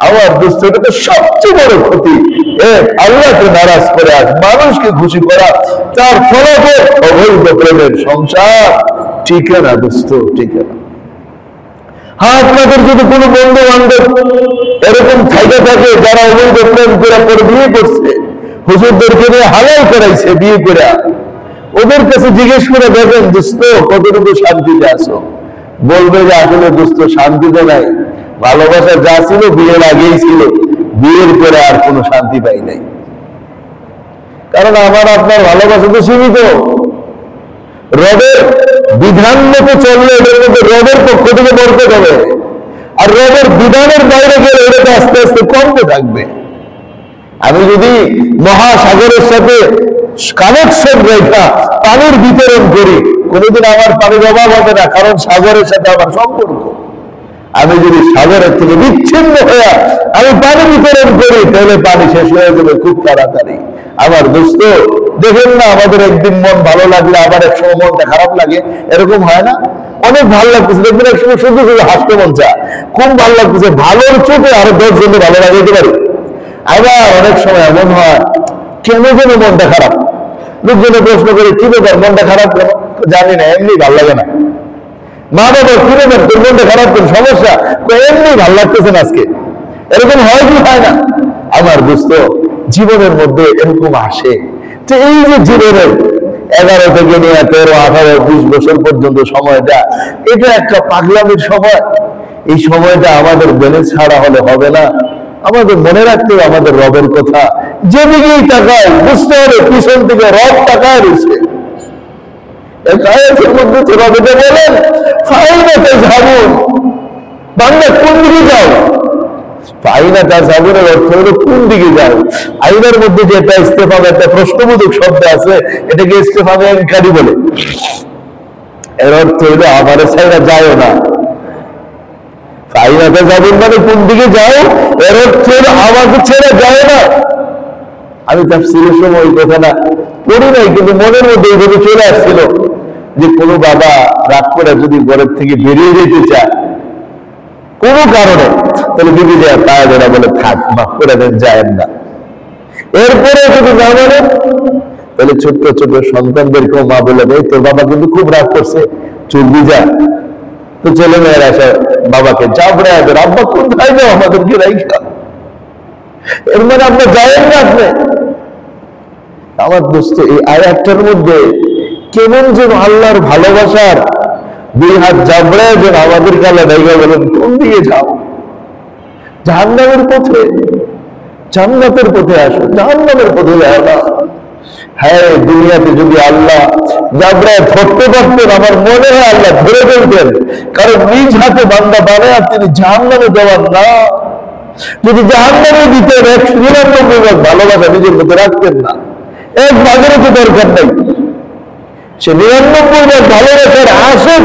আমার দোস্ত, এটা তো সবচেয়ে বড় ক্ষতি। আল্লাহকে নারাজ করে আজ মানুষকে খুশি করা, তার ফলাফল অবৈধ প্রেমের সংসার। ঠিক না দোস্ত? ঠিক না? হ্যাঁ, আপনাদের যদি কোনো বন্ধু বান্ধব এরকম থাকে যারা অবৈধ প্রেম করে পরে বিয়ে করছে, হুজুরদেরকে নিয়ে হালাল করাইছে বিয়ে করে, ওদের কাছে জিজ্ঞেস করে দেখেন দোস্ত কতটুকু শান্তিতে আছো? বলবে যে আসলে দোস্ত শান্তিতে নাই, ভালোবাসা যা ছিল বিয়ের আগেই ছিল, বিয়ের পরে আর কোনো শান্তি পাই নাই। কারণ আমার আপনার ভালোবাসা তো সীমিত। রবের বিধান মতো চললে এদের মধ্যে রবের পক্ষ থেকে বরকত হবে, আর রবের বিধানের বাইরে গেলে এটা আস্তে আস্তে কমতে থাকবে। আমি যদি মহাসাগরের সাথে কানেকশন রেখা পানির বিতরণ করি, কোনোদিন আমার পানির অভাব হবে না, কারণ সাগরের সাথে আমার সম্পর্ক। আমি যদি সাগরের থেকে বিচ্ছিন্ন হয়ে আমি পানি বিতরণ করি, তাহলে পানি শেষ হয়ে যাবে খুব তাড়াতাড়ি। আমার দোস্ত, দেখেন না, আমাদের একদিন মন ভালো লাগলে আবার এক সময় মনটা খারাপ লাগে, এরকম হয় না? অনেক ভালো লাগতেছে, দেখবেন এক সময় শুধু শুধু হাসতে মন চায়, খুব ভালো লাগতেছে, ভালোর চোখে আরো 10 জনকে ভালো লাগাইতে পারি। আবার অনেক সময় এমন হয়, কেন যেন মনটা খারাপ। লোকজনে প্রশ্ন করে, কি ব্যাপার মনটা খারাপ কেন? জানি না, এমনি ভালো লাগে না। মা বাবা, কি ব্যাপার তোর মনটা খারাপ কেন? সমস্যা? এমনি ভালো লাগতেছে না আজকে। এরকম হয় কি হয় না? আমার দোস্ত, জীবনের মধ্যে এরকম আসে যে এই যে জীবনের 11 থেকে নিয়ে 13, 18, 20 বছর পর্যন্ত সময়টা, এটা একটা পাগলামির সময়। এই সময়টা আমাদের ব্যালেন্স ছাড়া হলে হবে না। আমাদের মনে রাখতে হবে আমাদের রবের কথা। যেদিকেই তাকায় বুঝতে হবে পিছন থেকে রব তাকায় রয়েছে। আয়াতের মধ্যে তো রব এটা বলেন, ফাইনাতে যাবুন, বান্দা কোন দিকে যাও? ফাইনাতে যাবুনের অর্থ হলো কোন দিকে যাও। আইনের মধ্যে যে একটা ইস্তেফাম, একটা প্রশ্নবোধক শব্দ আছে, এটাকে ইস্তেফাম ইনকারি বলে। এর অর্থ হলো আমার ছাইরা যাও না। ফাইনাতে যাবুন মানে কোন দিকে যাও, এর অর্থ হলো আমাকে ছেড়ে যাও না। আমি তাফসীরের সময় ওই কথাটা পড়ি নাই, কিন্তু মনের মধ্যে এইভাবে চলে আসছিল যে কোনো বাবা রাগ করে যদি ঘরের থেকে বেরিয়ে যেতে চায় কোনো কারণে, তাহলে বিবি যায় পায়ে ধরা বলে থাক, মাফ করে দেন, যায়েন না। এরপরে যদি না বলে তাহলে ছোট্ট ছোট্ট সন্তানদেরকেও মা বলে দেয়, তোর বাবা কিন্তু খুব রাগ করছে, চলবি যা। তো ছেলে মেয়েরা এসে বাবাকে চাপড়ায় দেন, আব্বা কোথায় যাও, আমাদেরকে রাইখা। এর মানে আপনার যায়েন না। আপনি আমার দোস্ত এই আয়াতটার মধ্যে কেমন যেন আল্লাহর ভালোবাসার দুই হাত জাবড়ায় যেন আমাদের কালে জায়গা বলেন, কোন দিকে যাও? জাহান্নামের পথে, জান্নাতের পথে আসো, জাহান্নামের পথে যাও না। হ্যাঁ, দুনিয়াতে যদি আল্লাহ জাবড়ায় ধরতে পারতেন, আমার মনে হয় আল্লাহ ধরে ফেলতেন, কারণ নিজ হাতে বান্দা বানায় তিনি জাহান্নামে দেওয়ার না। যদি জাহান্নামে দিতেন 199 ভাগ ভালোবাসা নিজের মধ্যে রাখতেন না, এক ভাগেরও তো দরকার নাই। সে 99 ভাগ ভালোবাসার আশিক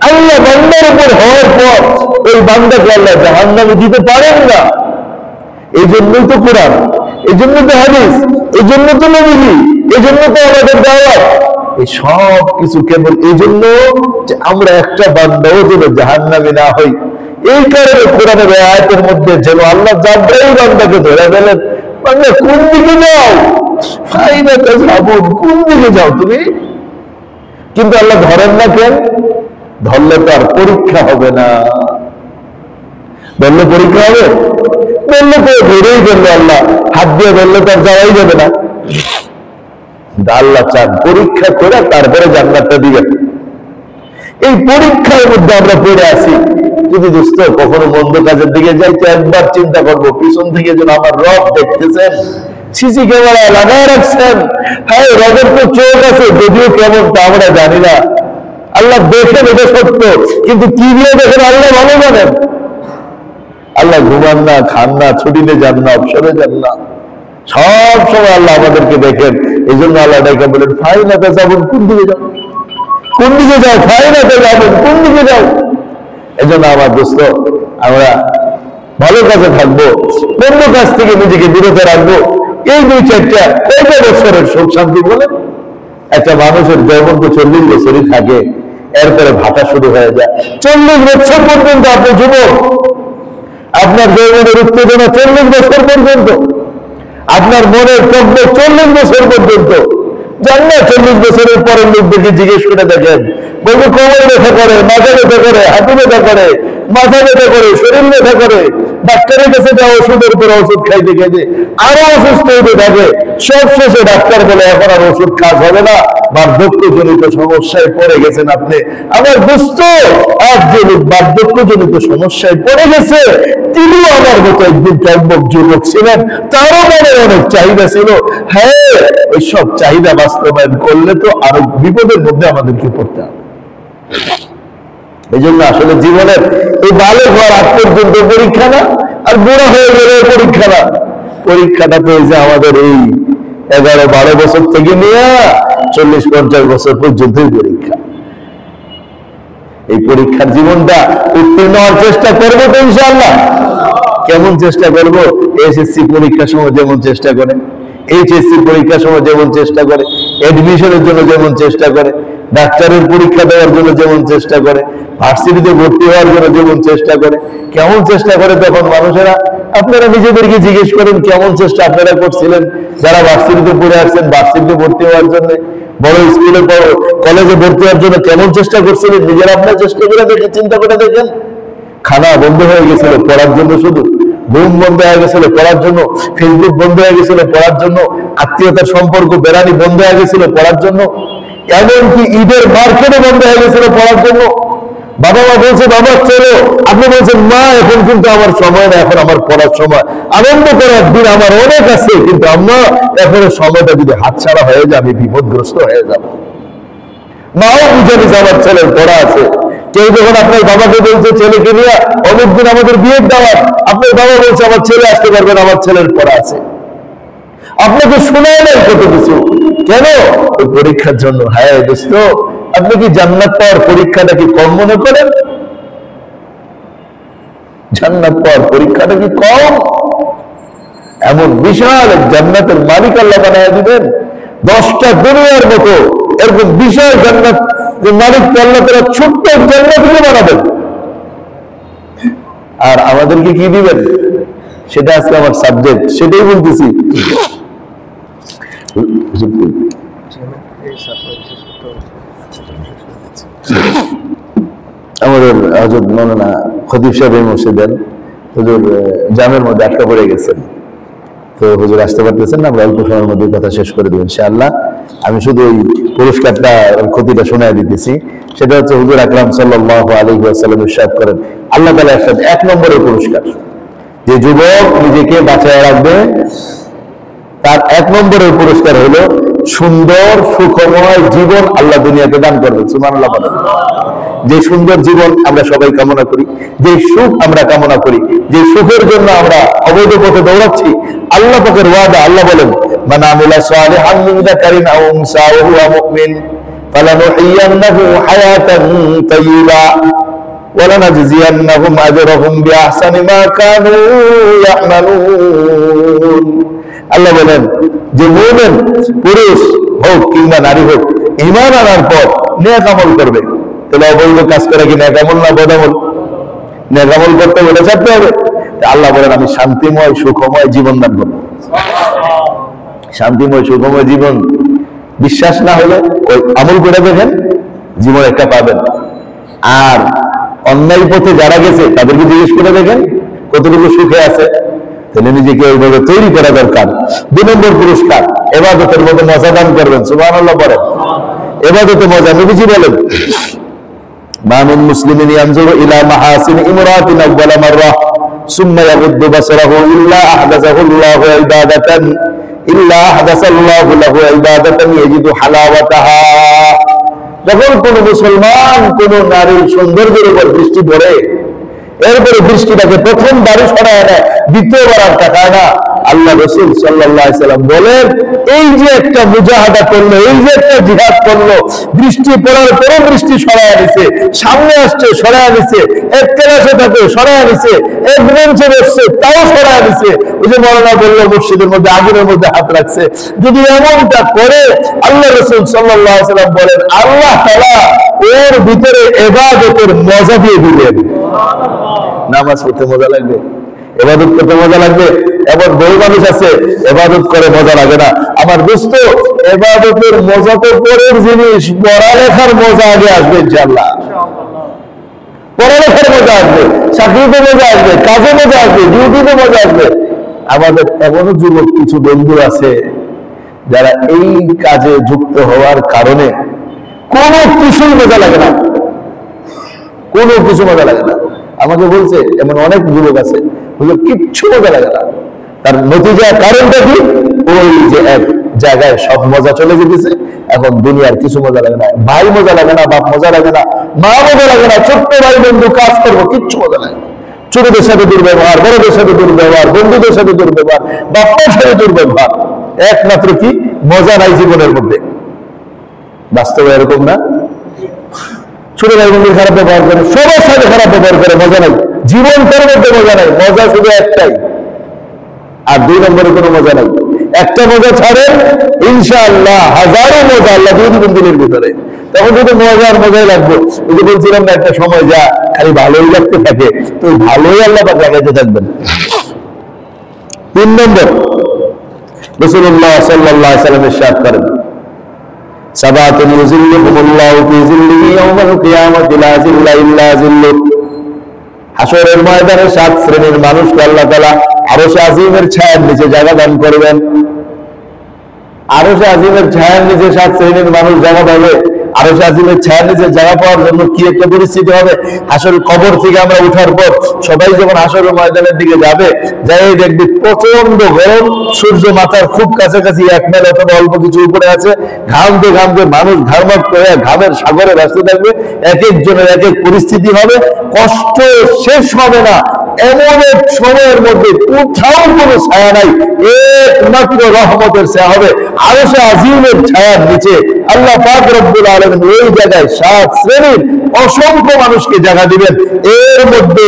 আল্লাহ বান্দার উপর হওয়ার পর ওই বান্দাকে আল্লাহ জাহান্নামে দিতে পারেন না। এই জন্যই তো কোরআন, এই জন্য তো হাদিস, এই জন্য তো নবী, এই জন্য তো আমাদের দাওয়াত। এই সব কিছু কেবল এই জন্য যে আমরা একটা বান্দাও যেন জাহান্নামে না হই। এই কারণে কোরআনের আয়াতের মধ্যে যেন আল্লাহ জাবরাইল বান্দাকে ধরে ফেলেন, বান্দা কোন দিকে যাও? ফাইনাতে যাবুন, কোন দিকে যাও তুমি? কিন্তু আল্লাহ ধরেন না কেন? ধরলে তো আর পরীক্ষা হবে না। ধরলে পরীক্ষা হবে? ধরলে তো ধরেই ফেললো আল্লাহ, হাত দিয়ে ধরলে তো আর যাওয়াই যাবে না। আল্লাহ চান পরীক্ষা করে তারপরে জান্নাতটা দিবেন। এই পরীক্ষার মধ্যে আমরা পড়ে আছি। যদি দোস্ত কখনো মন্দ কাজের দিকে যাই তো একবার চিন্তা করবো, পিছন থেকে যেন আমার রব দেখতেছেন, সিসি ক্যামেরায় লাগায় রাখছেন। হ্যাঁ, রবের তো চোখ আছে, যদিও কেমন তা আমরা জানি না। আল্লাহ দেখেন, এটা সত্য, কিন্তু কি দিয়ে দেখেন আল্লাহ ভালো জানেন। আল্লাহ ঘুমান না, খান না, ছুটিতে যান না, অবসরে যান না, সব সময় আল্লাহ আমাদেরকে দেখেন। এই জন্য আল্লাহ ডেকে বলেন, ফাইনাতে যাবেন, কোন দিকে যাও? কোন দিকে যাও? ফাইনাতে যাবেন, কোন দিকে যাও? এই জন্য আমার দোস্ত, আমরা ভালো কাজে থাকবো, অন্য কাজ থেকে নিজেকে বিরত রাখবো। এই 2-4টা কয়টা বছরের সুখ শান্তি বলেন? একটা মানুষের যৌবন তো 40 বছরই থাকে, এরপরে ভাটা শুরু হয়ে যায়। 40 বছর পর্যন্ত আপনি যুবক, আপনার যৌবনের উত্তেজনা 40 বছর পর্যন্ত, আপনার মনের তব্য 40 বছর পর্যন্ত। জান না 40 বছরের পরের লোকদেরকে জিজ্ঞেস করে দেখেন, বলবে কোমর ব্যথা করে, মাথা ব্যথা করে, হাঁটু ব্যথা করে, মাথা ব্যথা করে, শরীর ব্যথা করে, ডাক্তারের কাছে যা ওষুধের উপর ওষুধ খাইতে খাইতে আরো অসুস্থ হতে থাকে। সব শেষে ডাক্তার বলে এখন আর ওষুধ কাজ হবে না, বার্ধক্যজনিত সমস্যায় পড়ে গেছেন আপনি। আমার দোস্ত, আর যে লোক বার্ধক্যজনিত সমস্যায় পড়ে গেছে, তিনিও আমার মতো একদিন টকবক যুবক ছিলেন, তারও মনে অনেক চাহিদা ছিল। হ্যাঁ, ওই সব চাহিদা বাস্তবায়ন করলে তো আরো বিপদের মধ্যে আমাদেরকে পড়তে হবে। এই জন্য আসলে জীবনের এই ভালো ঘর আগ পর্যন্ত পরীক্ষা না, আর বুড়া হয়ে গেলে পরীক্ষা না। পরীক্ষাটা তো এই যে আমাদের এই 11-12 বছর থেকে নিয়ে 40-50 বছর পর্যন্তই পরীক্ষা। এই পরীক্ষার জীবনটা উত্তীর্ণ হওয়ার চেষ্টা করবো তো ইনশাআল্লাহ। কেমন চেষ্টা করবো? এসএসসি পরীক্ষার সময় যেমন চেষ্টা করে, এইচএসসি পরীক্ষার সময় যেমন চেষ্টা করে, এডমিশনের জন্য যেমন চেষ্টা করে, ডাক্তারের পরীক্ষা দেওয়ার জন্য যেমন চেষ্টা করে, ভার্সিটিতে ভর্তি হওয়ার জন্য যেমন চেষ্টা করে, কেমন চেষ্টা করে তখন মানুষেরা? আপনারা নিজেদেরকে জিজ্ঞেস করেন কেমন চেষ্টা আপনারা করছিলেন যারা ভার্সিটিতে পড়ে আসছেন, ভার্সিটিতে ভর্তি হওয়ার জন্য, বড় স্কুলে কলেজে ভর্তি হওয়ার জন্য কেমন চেষ্টা করছিলেন? নিজেরা আপনার চেষ্টা করে দেখে চিন্তা করে দেখেন। খানা বন্ধ হয়ে গেছিল পড়ার জন্য, শুধু ঘুম বন্ধ হয়ে গেছিল পড়ার জন্য, ফেসবুক বন্ধ হয়ে গেছিল পড়ার জন্য, আত্মীয়তার সম্পর্ক বেড়ানি বন্ধ হয়ে গেছিল পড়ার জন্য, এমনকি ঈদের মার্কেটে বন্ধ হয়ে গেছিল পড়ার জন্য। বাবা মা বলছে বাবা চলো, আপনি বলছেন মা এখন কিন্তু আমার সময় না, এখন আমার পড়ার সময়, আনন্দ করার দিন আমার অনেক আছে, কিন্তু আম্মা এখন সময়টা যদি হাতছাড়া হয়ে যায় আমি বিপদগ্রস্ত হয়ে যাব। মাও বুঝে নিছে আমার ছেলের পড়া আছে। কেউ যখন আপনার বাবাকে বলছে ছেলেকে নিয়ে অনেকদিন আমাদের বিয়ের দাওয়াত, আপনার বাবা বলছে আমার ছেলে আসতে পারবেন, আমার ছেলের পড়া আছে, আপনাকে শোনায় নাই কত কিছু, কেন? ওই পরীক্ষার জন্য। হ্যাঁ দোস্ত, আপনি কি জান্নাত পাওয়ার পরীক্ষাটা কি কম মনে করেন? জান্নাত পাওয়ার পরীক্ষাটা কি কম? এমন বিশাল জান্নাতের মালিক আল্লাহ বানায় দিবেন, 10টা দুনিয়ার মতো এরকম বিশাল জান্নাত মালিক আল্লাহ তারা ছোট্ট জান্নাতকে বানাবেন, আর আমাদেরকে কি দিবেন সেটা আজকে আমার সাবজেক্ট, সেটাই বলতেছি। আমাদের হযরত মাওলানা খতিব সাহেব মসজিদের হুজুর জামের মধ্যে আটকা পড়ে গেছেন, তো হুজুর আসতে পারতেছেন না, আমরা অল্প সময়ের মধ্যে কথা শেষ করে দেব ইনশাআল্লাহ। আমি শুধু ওই পুরস্কারটা ক্ষতিটা শোনায় দিতেছি, সেটা হচ্ছে হুজুর আকরাম সাল্লাল্লাহু আলাইহি ওয়াসাল্লাম ইরশাদ করেন, আল্লাহ তাআলা একটা 1 নম্বরের পুরস্কার, যে যুবক নিজেকে বাঁচায় রাখবে তার 1 নম্বরের পুরস্কার হলো সুন্দর সুখময় জীবন আল্লাহ দুনিয়াতে দান করবেন। সুবহানাল্লাহ বলেন। যে সুন্দর জীবন আমরা সবাই কামনা করি, যে সুখ আমরা কামনা করি, যে সুখের জন্য আমরা অবৈধ পথে দৌড়াচ্ছি, আল্লাহ পাকের ওয়াদা, আল্লাহ বলেন মান আমিলা সালিহান মিন যাকারিন আও উনসা ওয়া হুয়া মুমিন ফালানুহয়িয়ান্নাহু হায়াতান তাইয়্যিবা ওয়া লানাজজিয়ান্নাহুম আজরাহুম বিআহসানি মা কানু ইয়ামালুন। আল্লাহ বলেন যে মুমিন পুরুষ হোক কিংবা নারী হোক, ঈমান আনার পর নেক আমল করবে, তাহলে অবৈধ কাজ করে কি নেক আমল না বদ আমল? নেক আমল করতে বলে ছাড়তে হবে। আল্লাহ বলেন আমি শান্তিময় সুখময় জীবন দান করব। শান্তিময় সুখময় জীবন বিশ্বাস না হলে ওই আমল করে দেখেন, জীবন একটা পাবেন। আর অন্যায় পথে যারা গেছে তাদেরকে জিজ্ঞেস করে দেখেন কতটুকু সুখে আছে, তাহলে নিজেকে ওইভাবে তৈরি করা দরকার। 2 নম্বর পুরস্কার, ইবাদতের মধ্যে মজা দান করবেন। সুবহানাল্লাহ বলেন। ইবাদতে মজা, নবীজি বলেন মা মিন মুসলিমিন ইয়ানজুরু ইলা মাহাসিনি ইমরাতিন আউয়ালা মাররা সুম্মা ইয়াগুদ্দু বাসারাহু ইল্লা আহদাসাহুল্লাহু ইবাদাতান লাহু ইবাদাতান ইয়াজিদু হালাওয়াতাহা। যখন কোন মুসলমান কোন নারীর সৌন্দর্যের উপর দৃষ্টি পড়ে, এরপরে দৃষ্টিটাকে প্রথমবারই সরায় নেয়, দ্বিতীয়বার আর তাকায় না, আল্লাহ রাসূল সাল্লাল্লাহু আলাইহি সাল্লাম বলেন এই যে একটা মুজাহাদা করলো, এই যে একটা জিহাদ করলো, দৃষ্টি পড়ার পরে দৃষ্টি সরায় নিছে, সামনে আসছে সরায় নিছে, এক ক্লাসে থাকে সরায় নিছে, এক বেঞ্চে বসছে তাও সরায় নিছে। ওই যে মাওলানা বলল মসজিদের মধ্যে আগুনের মধ্যে হাত রাখছে, যদি এমনটা করে আল্লাহ রাসূল সাল্লাল্লাহু আলাইহি সাল্লাম বলেন আল্লাহ তাআলা ওর ভিতরে ইবাদতের মজা দিয়ে দিবেন। নামাজ পড়তে মজা লাগবে, ইবাদত করতে মজা লাগবে। এমন বহু মানুষ আছে ইবাদত করে মজা লাগে না। আমার দোস্ত, ইবাদতের মজা তো পরের জিনিস, পড়ালেখার মজা আগে আসবে ইনশাআল্লাহ। পড়ালেখার মজা আসবে, চাকরিতে মজা আসবে, কাজে মজা আসবে, ডিউটিতে মজা আসবে। আমাদের এমনও যুবক কিছু বন্ধু আছে যারা এই কাজে যুক্ত হওয়ার কারণে কোনো কিছুই মজা লাগে না, কোনো কিছু মজা লাগে না। আমাকে বলছে এমন অনেক যুবক আছে কিচ্ছু মজা লাগে না। তার নতিজা কারণটা কি? ওই যে এক জায়গায় সব মজা চলে যেতেছে, এখন দুনিয়ার কিছু মজা লাগে না, ভাই মজা লাগে না, বাপ মজা লাগে না, মা মজা লাগে না, ছোট্ট ভাই বন্ধু কাজ করবো কিচ্ছু মজা লাগে না। ছোটদের সাথে দুর্ব্যবহার, বড়দের সাথে দুর্ব্যবহার, বন্ধুদের সাথে দুর্ব্যবহার, বাপ্পার সাথে দুর্ব্যবহার, একমাত্র কি মজা নাই জীবনের মধ্যে। বাস্তবে এরকম না? ছোট ভাই বন্ধুর খারাপ ব্যবহার করে, সবার সাথে খারাপ ব্যবহার করে, মজা নাই জীবনটার মধ্যে, মজা নাই। মজা শুধু একটাই, আর 2 নম্বরে কোনো মজা নাই। একটা মজা ছাড়েন ইনশাআল্লাহ হাজারো মজা আল্লাহ দিয়ে দিবেন দিনের ভিতরে, তখন শুধু মজার মজাই লাগবে। ওই যে বলছিলাম না একটা সময় যা খালি ভালোই লাগতে থাকে, তো ভালোই আল্লাহ পাক লাগাইতে থাকবেন। 3 নম্বর, রাসূলুল্লাহ সাল্লাল্লাহু আলাইহি ওয়াসাল্লাম ইরশাদ করেন সাবাতুন ইউযিল্লুহুমুল্লাহু ফি যিল্লিহি ইয়াওমাল কিয়ামাতি লা যিল্লা ইল্লা যিল্লুহু। হাশরের ময়দানে 7 শ্রেণীর মানুষকে আল্লাহ তাআলা আরশে আজিমের ছায়ার নিচে জায়গা দান করবেন। আরশে আজিমের ছায়ার নিচে 7 শ্রেণীর মানুষ জায়গা পাবে, আরশে আজিমের ছায়ার নিচে জায়গা পাওয়ার জন্য কি একটা পরিস্থিতি হবে। হাসরের কবর থেকে আমরা উঠার পর সবাই যখন হাসরের ময়দানের দিকে যাবে, যাই দেখবে প্রচন্ড গরম, সূর্য মাথার খুব কাছাকাছি 1 মাইল অথবা অল্প কিছু উপরে আছে, ঘামতে ঘামতে মানুষ ঘামত করে ঘামের সাগরে ব্যস্ত থাকবে। এক একজনের এক এক পরিস্থিতি হবে, কষ্ট শেষ হবে না। এমন এক সময়ের মধ্যে কোথাও কোনো ছায়া নাই, একমাত্র রহমতের ছায়া হবে আরশে আজিমের ছায়ার নিচে। আল্লাহ পাক রব্বুল আলামিন ওই জায়গায় 7 শ্রেণীর অসংখ্য মানুষকে জায়গা দিবেন। এর মধ্যে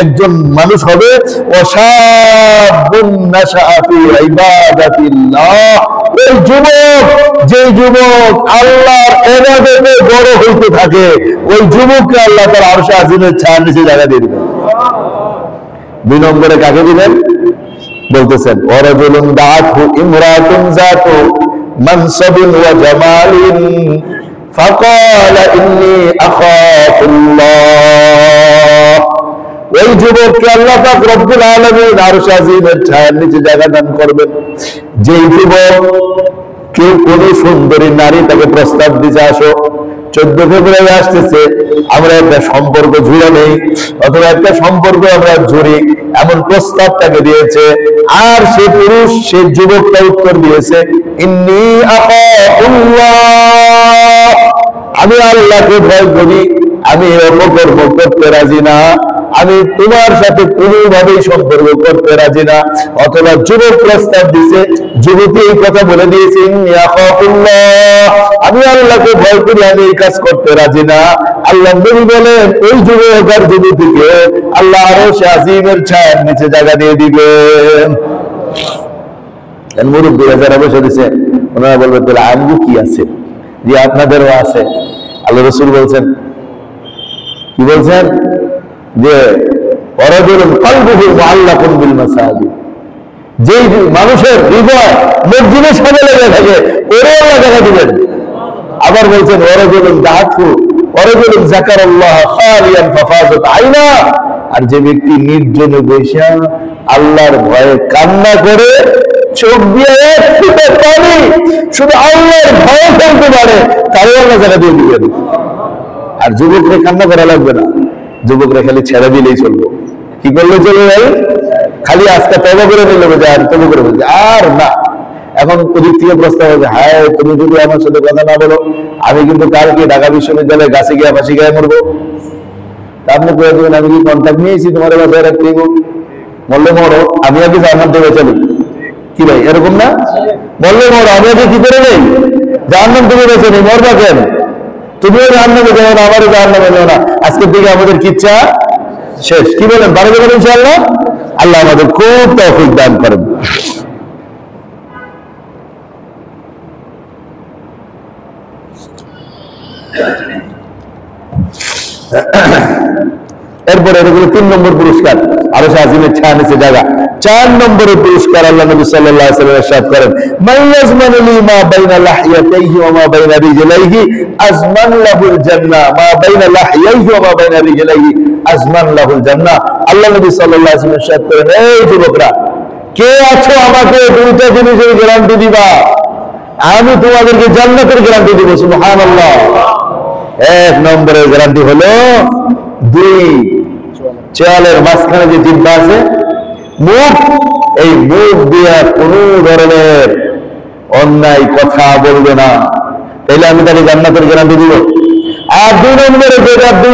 একজন মানুষ হবে ওয়াশাবুন নাশআ ফি ইবাদাতিল্লাহ, ওই যুবক, যে যুবক আল্লাহর ইবাদতে বড় হইতে থাকে, ওই যুবককে আল্লাহ তাআলা আরশে আজিমের ছায়ার নিচে জায়গা দিয়ে দিবেন। 2 নম্বরে কাকে দিবেন বলতেছেন, ওয়ারাজুলুন দাআতহু ইমরাতুন যাতু মানসাবিন ওয়া জামালিন ফাকালা ইন্নী আখাফুল্লাহ। ওই যুবককে আল্লাহ পাক রব্বুল আলামিন আরশে আজিমের ছায়ার নিচে জায়গা দান করবেন। যেই যুবক কেউ কোন সুন্দরী নারী তাকে প্রস্তাব দিতে, আসো 14 ফেব্রুয়ারি আসতেছে, আমরা একটা সম্পর্ক জুড়ে নেই অথবা একটা সম্পর্ক আমরা জুড়ি, এমন প্রস্তাব তাকে দিয়েছে, আর সে পুরুষ, সে যুবকটা উত্তর দিয়েছে ইন্নী আখাফুল্লাহ, আমি আল্লাহকে ভয় করি, আমি অপকর্ম করতে রাজি না, আমি তোমার সাথে কোনোভাবেই সম্পর্ক করতে রাজি না। অথবা যুবক প্রস্তাব দিছে, যুবতী এই কথা বলে দিয়েছে ইন্নী আখাফুল্লাহ, আমি আল্লাহকে ভয় করি, আমি এই কাজ করতে রাজি না। আল্লাহ নবী বলেন ওই যুবক আর যুবতীকে আল্লাহ আরশে আজিমের ছায়ার নিচে জায়গা দিয়ে দিবেন। মুরব্বীরা যারা বসে দিছে ওনারা বলবেন তাহলে আমগো কি আছে? যে আপনাদেরও আছে। আল্লাহ রাসূল বলছেন, কি বলছেন? যে ওয়ারাজুলুন কলবুহু মুআল্লাকুন বিল মাসাজিদ, যেই মানুষের হৃদয় মসজিদের সাথে লেগে থাকে ওরে আল্লাহ জায়গা দিবেন। আবার বলছেন ওয়ারাজুলুন দাআতহু ওয়ারাজুলুন যাকারাল্লাহ খালিয়ান ফাফাযাত আইনা, আর যে ব্যক্তি নির্জনে বসে আল্লাহর ভয়ে কান্না করে, চোখ দিয়ে এক ফোঁটা পানি শুধু আল্লাহর ভয়ে ফেলতে পারে, তারও আল্লাহ জায়গা দিয়ে দিবেন। আর যুবকরা কান্না করা লাগবে না, যুবকরা খালি ছেড়ে দিলেই চলবে। কি করলে চলবে ভাই? খালি আজকে তওবা করে নিলে বোঝা, আর তওবা করে বলছে আর না। এখন ওদিক থেকে প্রস্তাব হবে, হ্যাঁ তুমি যদি আমার সাথে কথা না বলো, আমি কিন্তু কালকে ঢাকা বিশ্ববিদ্যালয়ে গাছে গিয়ে ফাঁসি গায়ে মরবো। তা আপনি করে দেবেন আমি কি কন্ট্যাক্ট নিয়েছি তোমার বাসায় রাখতে, বললে মরো, আমি আগে জান্নাত দেবে চলি। কি ভাই এরকম না? বললে মরো, আমি আগে কি করে নেই জান্নাত দেবে বেঁচে নেই, মরবা কেন? তুমিও জাহান্নামে যাও না, আমারও জাহান্নামে যাও না। আজকের দিকে আমাদের কিচ্ছা শেষ। কি বলেন? পারে যাবেন ইনশাআল্লাহ? আল্লাহ আমাদের খুব তৌফিক দান করেন। এরপরে এগুলো 3 নম্বর পুরস্কার, আরশে আজিমের ছায়া নিচে জায়গা। 4 নম্বরের পুরস্কার আল্লাহ নবী সাল্লাল্লাহু আলাইহি ওয়াসাল্লাম ইরশাদ করেন, মান ইয়াজমানু লি মা বাইনা লাহইয়াতাইহি ওয়া মা বাইনা রিজলাইহি আজমান লাহুল জান্নাহ, মা বাইনা লাহইয়াইহি ওয়া মা বাইনা রিজলাইহি আজমান লাহুল জান্নাহ। আল্লাহ নবী সাল্লাল্লাহু আলাইহি ওয়াসাল্লাম ইরশাদ করেন, এই যুবকরা, কে আছো আমাকে 2টা জিনিসের গ্যারান্টি দিবা, আমি তোমাদেরকে জান্নাতের গ্যারান্টি দিব। সুবহানাল্লাহ। 1 নম্বরের গ্যারান্টি হলো 2 চেয়ালের মাঝখানে যে জিহ্বা আছে, মুখ, এই মুখ দিয়ে কোন ধরনের অন্যায় কথা বলবে না, তাইলে আমি তাকে জান্নাতের গ্যারান্টি দিব। আর 2 নম্বরে যেটা 2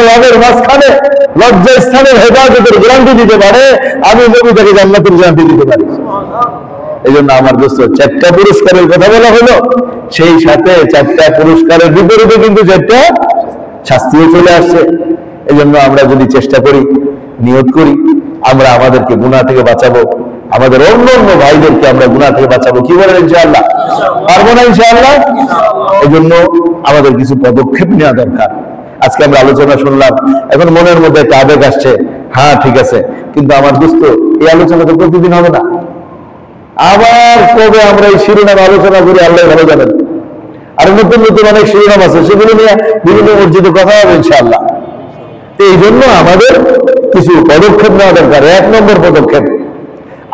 রানের মাঝখানে লজ্জা স্থানের হেফাজতের গ্যারান্টি দিতে পারে, আমি নবী তাকে জান্নাতের গ্যারান্টি দিতে পারি। এই জন্য আমার দোস্ত 4টা পুরস্কারের কথা বলা হলো, সেই সাথে 4টা পুরস্কারের বিপরীতে কিন্তু 4টা শাস্তিও চলে আসছে। এই জন্য আমরা যদি চেষ্টা করি, নিয়ত করি, আমরা আমাদেরকে গুনাহ থেকে বাঁচাবো, আমাদের অন্য অন্য ভাইদেরকে আমরা গুনাহ থেকে বাঁচাবো। কি বলেন ইনশাআল্লাহ? পারবো না ইনশাআল্লাহ? এই জন্য আমাদের কিছু পদক্ষেপ নেওয়া দরকার। আজকে আমরা আলোচনা শুনলাম, এখন মনের মধ্যে একটা আবেগ আসছে, হ্যাঁ ঠিক আছে, কিন্তু আমার দোস্ত এই আলোচনা তো প্রতিদিন হবে না। আবার কবে আমরা এই শিরোনাম আলোচনা করি আল্লাহ ভালো জানেন। আর নতুন নতুন অনেক শিরোনাম আছে, সেগুলো নিয়ে বিভিন্ন মসজিদে কথা হবে ইনশাআল্লাহ। এই জন্য আমাদের কিছু পদক্ষেপ নেওয়া দরকার। 1 নম্বর পদক্ষেপ,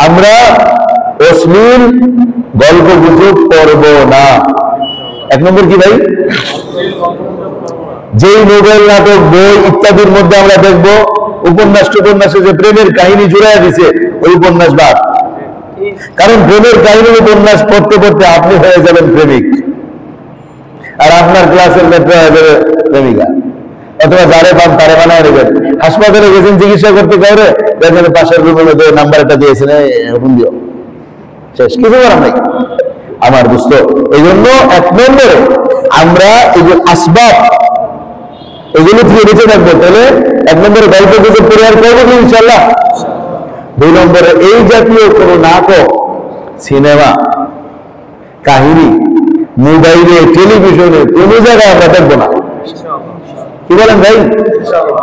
আমরা অশ্লীল গল্প গুজব করব না। এক নম্বর কি ভাই? যেই নোবেল নাটক বই ইত্যাদির মধ্যে আমরা দেখবো উপন্যাসে যে প্রেমের কাহিনী জুড়াইয়া দিছে ওই উপন্যাস বাদ। কারণ প্রেমের কাহিনী উপন্যাস পড়তে পড়তে আপনি হয়ে যাবেন প্রেমিক, আর আপনার ক্লাসের মেট্রো হয়ে যাবে প্রেমিকা, অথবা যারে পান তারে বানায় নেবেন। হাসপাতালে গেছেন চিকিৎসা করতে, কাউরে দেখেন পাশের রুমের মধ্যে নাম্বার একটা দিয়েছেন, এরকম দিও, শেষ, কিছু করার নাই আমার দোস্ত। এই জন্য এক নম্বরে আমরা এই যে আসবাব এগুলো থেকে বেঁচে থাকবো। তাহলে এক নম্বরে গল্প গুজব পরিহার করবো কি ইনশাল্লাহ। দুই নম্বরে এই জাতীয় কোনো নাটক, সিনেমা, কাহিনী মোবাইলে, টেলিভিশনে কোনো জায়গায় আমরা দেখবো না। কি বলেন ভাই?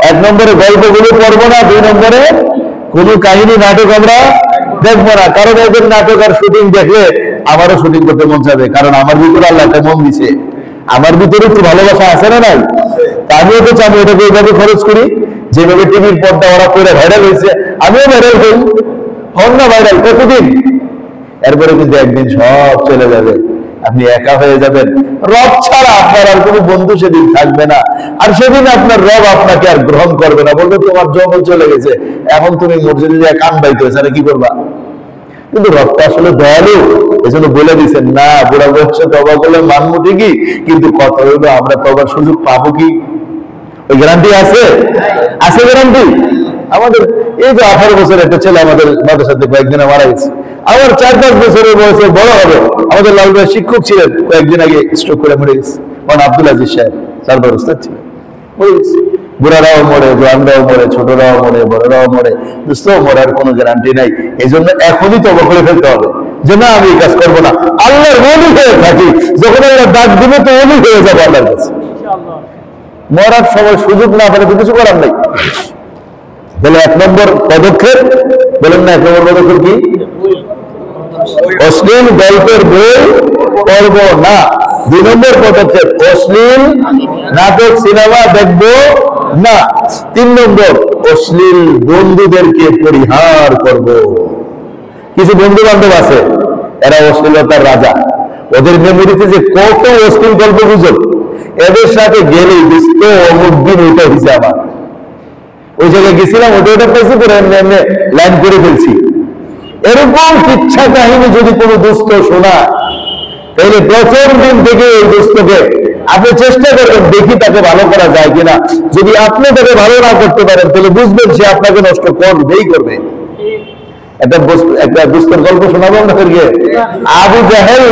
এক নম্বরে গল্পগুলো পড়বো না, দুই নম্বরে কোনো কাহিনী নাটক আমরা দেখবো না। কারণ এদের নাটক আর শুটিং দেখলে আমারও শুটিং করতে মন যাবে, কারণ আমার ভিতরে আল্লাহ একটা মন দিছে, আমার ভিতরে একটু ভালোবাসা আছে না নাই? আমিও তো চাবো এটাকে এইভাবে খরচ করি, যেভাবে টিভির পর্দা ওরা করে ভাইরাল হয়েছে, আমিও ভাইরাল হই। হন না ভাইরাল কতদিন, এরপরে কিন্তু একদিন সব চলে যাবে, আপনি একা হয়ে যাবেন। রব ছাড়া আপনার আর কোনো বন্ধু সেদিন থাকবে না, আর সেদিন আপনার রব আপনাকে আর গ্রহণ করবে না, বলবে তোমার যৌবন চলে গেছে, এখন তুমি মসজিদে যে কান বাইতে হয়েছে, কি করবা? কিন্তু রবটা আসলে দয়ালু, এজন্য বলে দিচ্ছেন না বুড়া বয়সে তবা করলে মানবো ঠিকই, কিন্তু কথা হইলো আমরা তবার সুযোগ পাবো কি? ওই গ্যারান্টি আছে? আছে গ্যারান্টি? আমাদের এই যে 18 বছর একটা ছেলে আমাদের মাদ্রাসাতে কয়েকদিনে মারা গেছে, আমার 4-5 বছরের বয়সে বড় হবে, আমাদের লাল ভাই শিক্ষক ছিলেন, কয়েকদিন আগে স্ট্রোক করে মরে গেছে। আব্দুল আজিজ সাহেব সালবার উস্তাদ ছিলেন, মরে গেছে। বুড়ারাও মরে, জওয়ানরাও মরে, ছোটরাও মরে, বড়রাও মরে, দোস্ত মরার কোনো গ্যারান্টি নাই। এই জন্য এখনই তওবা করে ফেলতে হবে যে না আমি এই কাজ করবো না, আল্লাহর ওলি হয়ে থাকি, যখন আল্লাহ ডাক দিবে তো ওলি হয়ে যাবো আল্লাহর কাছে। মরার সময় সুযোগ না পেলে তো কিছু করার নাই। তাহলে এক নম্বর পদক্ষেপ বলেন না, এক নম্বর পদক্ষেপ কি? অশ্লীল গল্পের বই পড়ব না। 2 নম্বর পদক্ষেপ অশ্লীল নাটক সিনেমা দেখব না। 3 নম্বর অশ্লীল বন্ধুদেরকে পরিহার করব। কিছু বন্ধু বান্ধব আছে এরা অশ্লীলতার রাজা, ওদের মেমোরিতে যে কত অশ্লীল গল্প গুজব, এদের সাথে গেলেই বুঝত অমুক দিন ওইটা হয়েছে আমার, ওই জায়গায় গেছিলাম, ওটা পাইছি করে এমনি লাইন করে ফেলছি। এরকম ইচ্ছা কাহিনী যদি কোনো দোস্ত শোনা, তাহলে প্রথম দিন থেকে ওই দোস্তকে আপনি চেষ্টা করবেন দেখি তাকে ভালো করা যায় কিনা। যদি আপনি তাকে ভালো না করতে পারেন তাহলে বুঝবেন সে আপনাকে নষ্ট করবেই করবে। একটা দোস্তের গল্প শোনাবো আপনাদেরকে। আবু জাহেল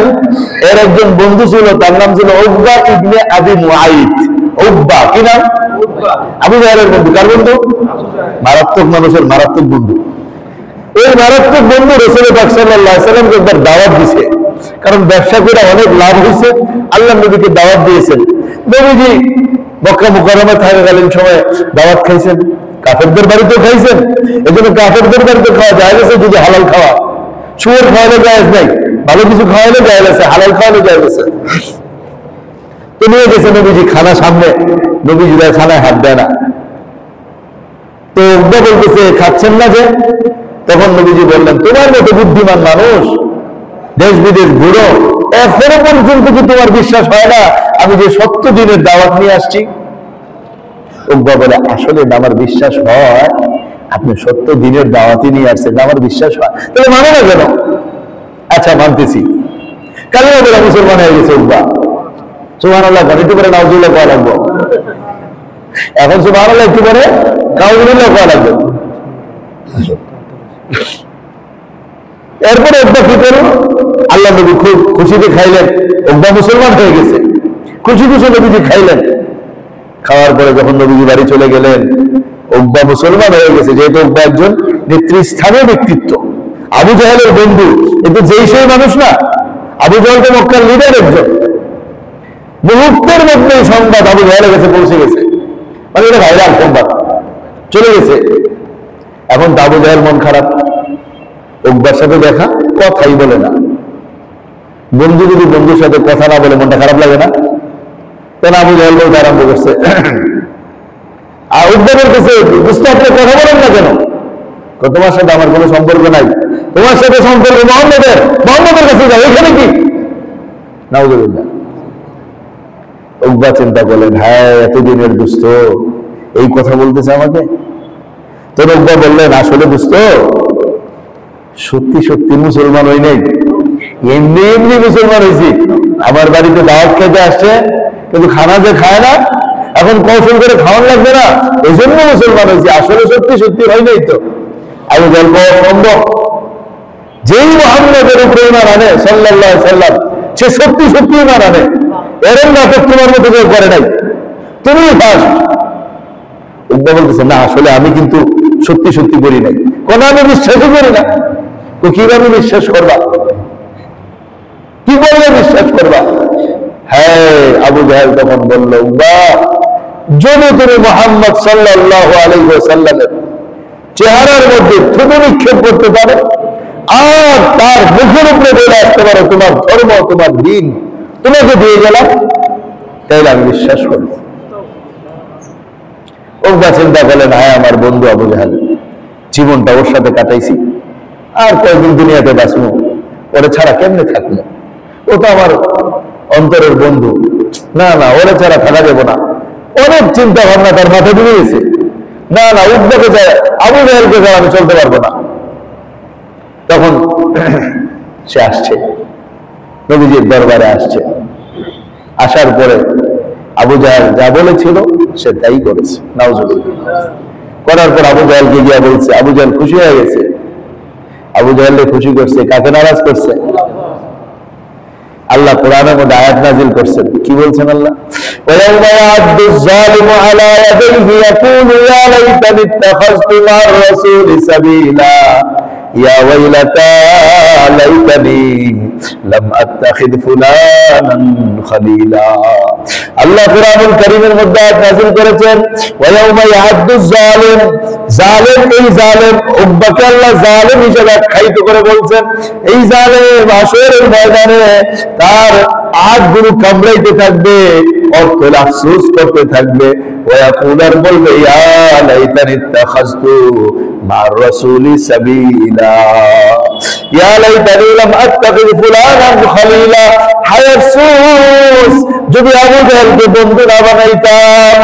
এর একজন বন্ধু ছিল, তার নাম ছিল উকবা ইবনে আবি মুআইদ। উকবা কি নাম? আবু জাহেলের বন্ধু। কার বন্ধু? মারাত্মক মানুষের মারাত্মক বন্ধু। এই মারাত্মক বন্ধু রাসূল পাক সাল্লাল্লাহু আলাইহি ওয়াসাল্লামকে একবার দাওয়াত দিয়েছে, কারণ ব্যবসা করে অনেক লাভ হয়েছে, আল্লাহ নবীকে দাওয়াত দিয়েছেন। নবীজি মক্কা মুকাররমায় থাকাকালীন সময় দাওয়াত খাইছেন, কাফেরদের বাড়িতেও খাইছেন। এজন্য কাফেরদের বাড়িতে খাওয়া যায় গেছে যদি হালাল খাওয়া, শুয়োর খাওয়ালে জায়েজ নাই, ভালো কিছু খাওয়ালে জায়েজ আছে, হালাল খাওয়ালে জায়েজ আছে। তো নিয়ে গেছে নবীজি খানা সামনে, নবীজি খানায় হাত দেয় না। তো উকবা বলতেছে খাচ্ছেন না যে? তখন নবীজি বললেন তোমার মতো বুদ্ধিমান মানুষ, দেশ বিদেশ ঘুরো, এখনো পর্যন্ত কি তোমার বিশ্বাস হয় না আমি যে 70 দিনের দাওয়াত নিয়ে আসছি? উকবা বলে আসলে আমার বিশ্বাস হয়, আপনি 70 দিনের দাওয়াতই নিয়ে আসছেন, আমার বিশ্বাস হয়। তাহলে মানে না কেন? আচ্ছা মানতেছি। কালিমা বলে মুসলমান হয়ে গেছে উকবা। সুবহানাল্লাহ, একটু করে নাউজুবিল্লাহ কওয়া লাগবে। এখন সুবহানাল্লাহ একটু করে নাউজুবিল্লাহ কওয়া লাগবে। এরপরে উকবা কি করল? আল্লাহ নবী খুব খুশিতে খাইলেন, উকবা মুসলমান হয়ে গেছে, খুশি খুশি নবীজি খাইলেন। খাওয়ার পরে যখন নবীজি বাড়ি চলে গেলেন, উকবা মুসলমান হয়ে গেছে, যেহেতু উকবা একজন নেতৃস্থানীয় ব্যক্তিত্ব, আবু জাহেলের বন্ধু, কিন্তু যেই সেই মানুষ না। আবু জাহেল তো মক্কার লিডার একজন। মুহূর্তের মধ্যে সংবাদ আবু জাহেলের কাছে পৌঁছে গেছে, মানে এটা ভাইরাল সংবাদ চলে গেছে। এখন আবু জাহেল মন খারাপ, উকবার সাথে দেখা, কথাই বলে না। বন্ধু যদি বন্ধুর সাথে কথা না বলে মনটা খারাপ লাগে না? তখন আবু জাহেল বলতে আরম্ভ করছে, আর উকবা বলতেছে বুঝতে আপনি কথা বলেন না কেন? তোমার সাথে আমার কোনো সম্পর্ক নাই, তোমার সাথে সম্পর্ক মোহাম্মদের কাছে যাও, এখানে কি? নাউজুবিল্লাহ। উকবা চিন্তা করলেন, হ্যাঁ এতদিনের দুস্থ এই কথা বলতেছে আমাকে। তো উকবা বললেন, আসলে দুস্থ সত্যি সত্যি মুসলমান হই নাই, এমনি এমনি মুসলমান হয়েছি। আমার বাড়িতে দাওয়াত খেতে আসছে, কিন্তু খানা যে খায় না, এখন কৌশল করে খাওয়ান লাগবে না, এই জন্য মুসলমান হয়েছি, আসলে সত্যি সত্যি হয় নাই। তো আমি গল্প সম্ভব, যেই মুহাম্মদের উপরে ঈমান আনে সাল্লাল্লাহু আলাইহি সাল্লাম, সে সত্যি সত্যি ঈমান আনে। এরকম নাটক তোমার মতো কেউ করে নাই, তুমি ফার্স্ট। উকবা বলতেছে, না আসলে আমি কিন্তু সত্যি সত্যি করি নাই। কোন আমি বিশ্বাসই করি না। তো কিভাবে বিশ্বাস করবা, কি বললে বিশ্বাস করবা? হ্যাঁ, আবু জাহেল তখন বলল, উকবা যদি তুমি মুহাম্মদ সাল্লাল্লাহু আলাইহি ওয়াসাল্লামের চেহারার মধ্যে থুতু নিক্ষেপ করতে পারো আর তার মুখের উপরে বলে আসতে পারো তোমার ধর্ম তোমার দিন তোমাকে দিয়ে গেলাম, তাইলে আমি বিশ্বাস করি। উকবা চিন্তা করলেন, হ্যাঁ আমার বন্ধু আবু জাহেল, জীবনটা ওর সাথে কাটাইছি, আর কয়েকদিন দুনিয়াতে বাঁচবো, ওরে ছাড়া কেমনে থাকলো, ও তো আমার অন্তরের বন্ধু, না না ওরে ছাড়া থাকা যাবো না। অনেক চিন্তা ভাবনা তার মাথায় ঢুকে গেছে, না না উকবাকে যায় আবু জাহেলকে যায় আমি চলতে পারবো না। তখন সে আসছে, নবীজির দরবারে আসছে। আসার পরে আবু জাহেল যা বলেছিল সে তাই করেছে, নাউজুবিল্লাহ। করার পর আবু জাহেলকে গিয়া বলছে, আবু জাহেল খুশি হয়ে গেছে। আবু জাহেলকে খুশি করছে, কাকে নারাজ করছে? আল্লাহ কোরআনের মধ্যে আয়াত নাজিল করছেন, কি বলছেন আল্লাহ? ওয়ায়াউমা ইয়া'আদ্দু যালিমু আলা ইয়াদাইহি ইয়াকুলু ইয়া লাইতানি ইত্তাখাযতু মা'আর রাসূলি সাবিলা ইয়া ওয়াইলাতা লাইতানি লাম আত্তাখিদ ফুলানান খলিলা। আল্লাহ কোরআনুল কারীমের মধ্যে আয়াত নাজিল করেছেন, ওয়ায়াউমা ইয়া'আদ্দু যালিম, জালেম, এই জালেম উকবাকে আল্লাহ জালেম হিসেবে আখ্যায়িত করে বলছেন। এই জালেম হাশরের ময়দানে তার হাতগুলো কামড়াইতে থাকবে, অর্থের আফসোস করতে থাকবে, ওয়াকুলার বলবে ইয়া লাইতানি ইত্তাখাযতু মা'আর রাসূলি সাবিলা ইয়া লাইতানি লাম আত্তাখিয ফুলানান খলিলা। হায় আফসোস যদি আবু জাহেলকে বন্ধু না বানাইতাম।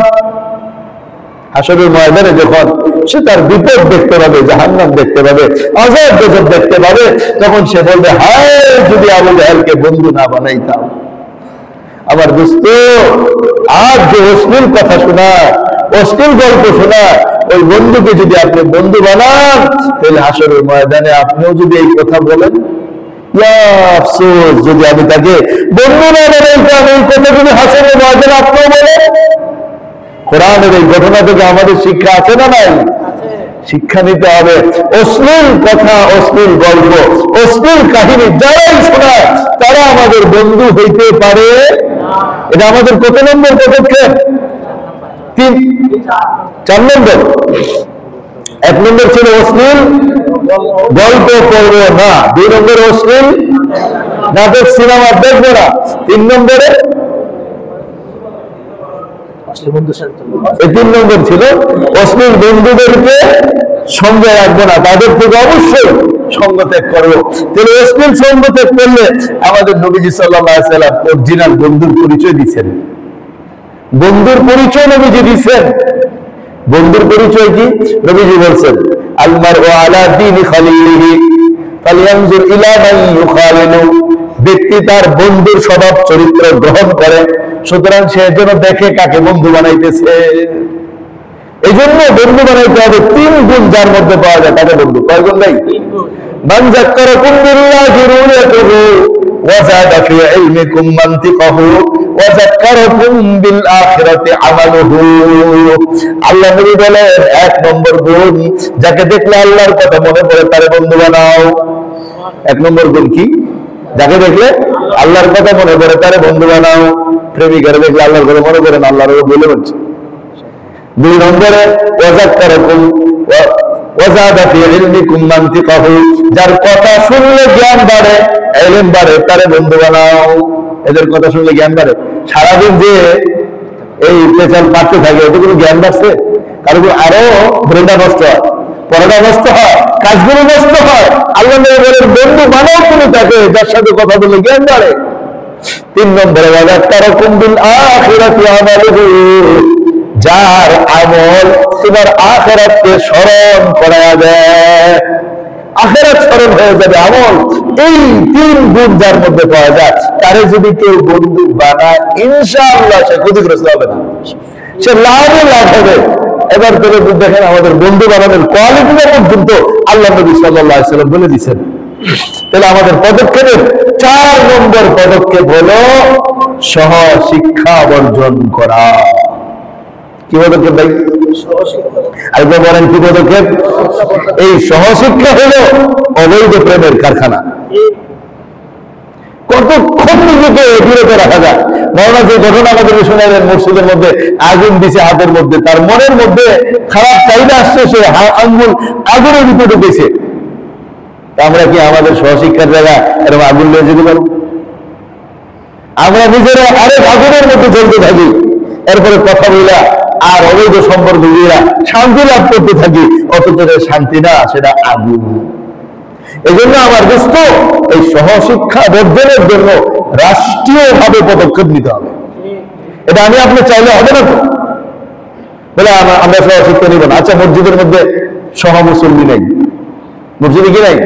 হাশরের ময়দানে যখন সে তার বিপদ দেখতে পাবে, জাহান্নাম দেখতে পাবে, আযাব গজব দেখতে পাবে, তখন সে বলবে হায় যদি আবু জাহেলকে বন্ধু না বানাইতাম। আমার দোস্ত, আজ যে অশ্লীল কথা শোনা, অশ্লীল গল্প শোনা, ওই বন্ধুকে যদি আপনি বন্ধু বানান, তাহলে হাশরের ময়দানে আপনিও যদি এই কথা বলেন, ইয়া আফসোস যদি আমি তাকে বন্ধু না বানাইতাম, এই কথা যদি হাশরের ময়দানে আপনিও বলেন। কোরআনের এই ঘটনা থেকে আমাদের শিক্ষা আছে না নাই? শিক্ষা নিতে হবে। অশ্লীল কথা, অশ্লীল গল্প, অশ্লীল কাহিনী যারাই শোনায় তারা আমাদের বন্ধু হইতে পারে। এটা আমাদের কত নম্বর পদক্ষেপ? 4 নম্বর। 1 নম্বর ছিল অশ্লীল গল্প করবো না, 2 নম্বরে অশ্লীল নাটক সিনেমা দেখবো না, 3 নম্বরে 3 নম্বর ছিল অশ্লীল বন্ধুদেরকে সঙ্গে রাখবো না, তাদের থেকে অবশ্যই সঙ্গ ত্যাগ করবো। তাহলে অশ্লীল সঙ্গ ত্যাগ করলে আমাদের নবীজি সাল্লাল্লাহু আলাইহি ওয়াসাল্লাম অরিজিনাল বন্ধুর পরিচয় দিচ্ছেন। বন্ধুর পরিচয় নবীজি দিচ্ছেন। বন্ধুর পরিচয় কি? নবীজি বলছেন আল মারউ আলা দীনি খালিলিহি ফালইয়ানজুর ইলা মান ইউখালিলু। ব্যক্তি তার বন্ধুর স্বভাব চরিত্র গ্রহণ করে, সুতরাং সে যেন দেখে কাকে বন্ধু বানাইতেছে। এই জন্য বন্ধু বানাইতে হবে 3 গুণ যার মধ্যে পাওয়া যায় তাকে বন্ধু। কয় গুণ ভাই? 3 গুণ। মান যাক্কারাকুম বিল্লাহি রুয়াতুহু ওয়া যাদা ফি ইলমিকুম মানতিকাহু ওয়া যাক্কারাকুম বিল আখিরাতি আমালুহু। আল্লাহ নবী বলেন 1 নম্বর গুণ, যাকে দেখলে আল্লাহর কথা মনে পড়ে তারে বন্ধু বানাও। 1 নম্বর গুণ কি? যাকে দেখলে আল্লাহর কথা মনে পড়ে তারে বন্ধু বানাও। প্রেমিকার দেখলে আল্লাহর কথা মনে করেন, আল্লাহর বলে বলছে। 2 নম্বরে ওয়াযাক্কারাকুম ওয়া যাদা ফি ইলমিকুম মানতিকাহু, যার কথা শুনলে জ্ঞান বাড়ে, ইলম বাড়ে, তারে বন্ধু বানাও। এদের কথা শুনলে জ্ঞান বাড়ে। সারাদিন যে এই পেছাল পাঠতে থাকে, এতে কোনো জ্ঞান বাড়ছে? কারণ আরো ব্রেনটা নষ্ট হয়, পড়াটা নষ্ট হয়, কাজগুলো নষ্ট হয়। আল্লাহ নবী বলেন বন্ধু বানাও তুমি তাকে যার সাথে কথা বলে জ্ঞান বাড়ে। তিন নম্বরে ওয়াযাক্কারাকুম বিল আখিরাতি আমালুহু, যার আমল তোমার আখিরাতকে স্মরণ করায়া দেয়, আখিরাত স্মরণ হয়ে যাবে আমল। এই তিন গুণ যার মধ্যে পাওয়া যায়, তারে যদি কেউ বন্ধু বানায় ইনশাআল্লাহ সে ক্ষতিগ্রস্ত হবে না, সে লাভে লাভ হবে। এবার তবে দেখেন আমাদের বন্ধু বানানোর কোয়ালিটিটা পর্যন্ত আল্লাহ নবী সাল্লাল্লাহু আলাইহি ওয়াসাল্লাম বলে দিয়েছেন। তাহলে আমাদের পদক্ষেপের 4 নম্বর পদক্ষেপ হলো সহশিক্ষা বর্জন করা। কি পদক্ষেপ ভাই? আরেকবার বলেন কি পদক্ষেপ? এই সহশিক্ষা হলো অবৈধ প্রেমের কারখানা। কতক্ষণ নিজেকে বিরত রাখা যায়? মৌলানা যে ঘটনা আমাদের শোনালেন, মসজিদের মধ্যে আগুন দিছে হাতের মধ্যে, তার মনের মধ্যে খারাপ চাহিদা আসছে, সে আঙ্গুল আগুনের ভিতরে ঢুকেছে। আমরা কি আমাদের সহশিক্ষার জায়গা এরকম আগুন নিয়ে যেতে পারবো? আমরা নিজেরা আরেক আগুনের মধ্যে জ্বলতে থাকি, এরপরে কথা বলা আর অবৈধ সম্পর্ক দিয়ে শান্তি লাভ করতে থাকি, অথচ শান্তি না, সেটা আগুন। এই জন্য আমার দোস্ত, এই সহশিক্ষা বর্জনের জন্য রাষ্ট্রীয়ভাবে পদক্ষেপ নিতে হবে। এটা আমি আপনি চাইলে হবে না তো, বলে আমরা সহশিক্ষা নিব না। আচ্ছা, মসজিদের মধ্যে সহমুসল্লি নাই, মসজিদে কি নাই?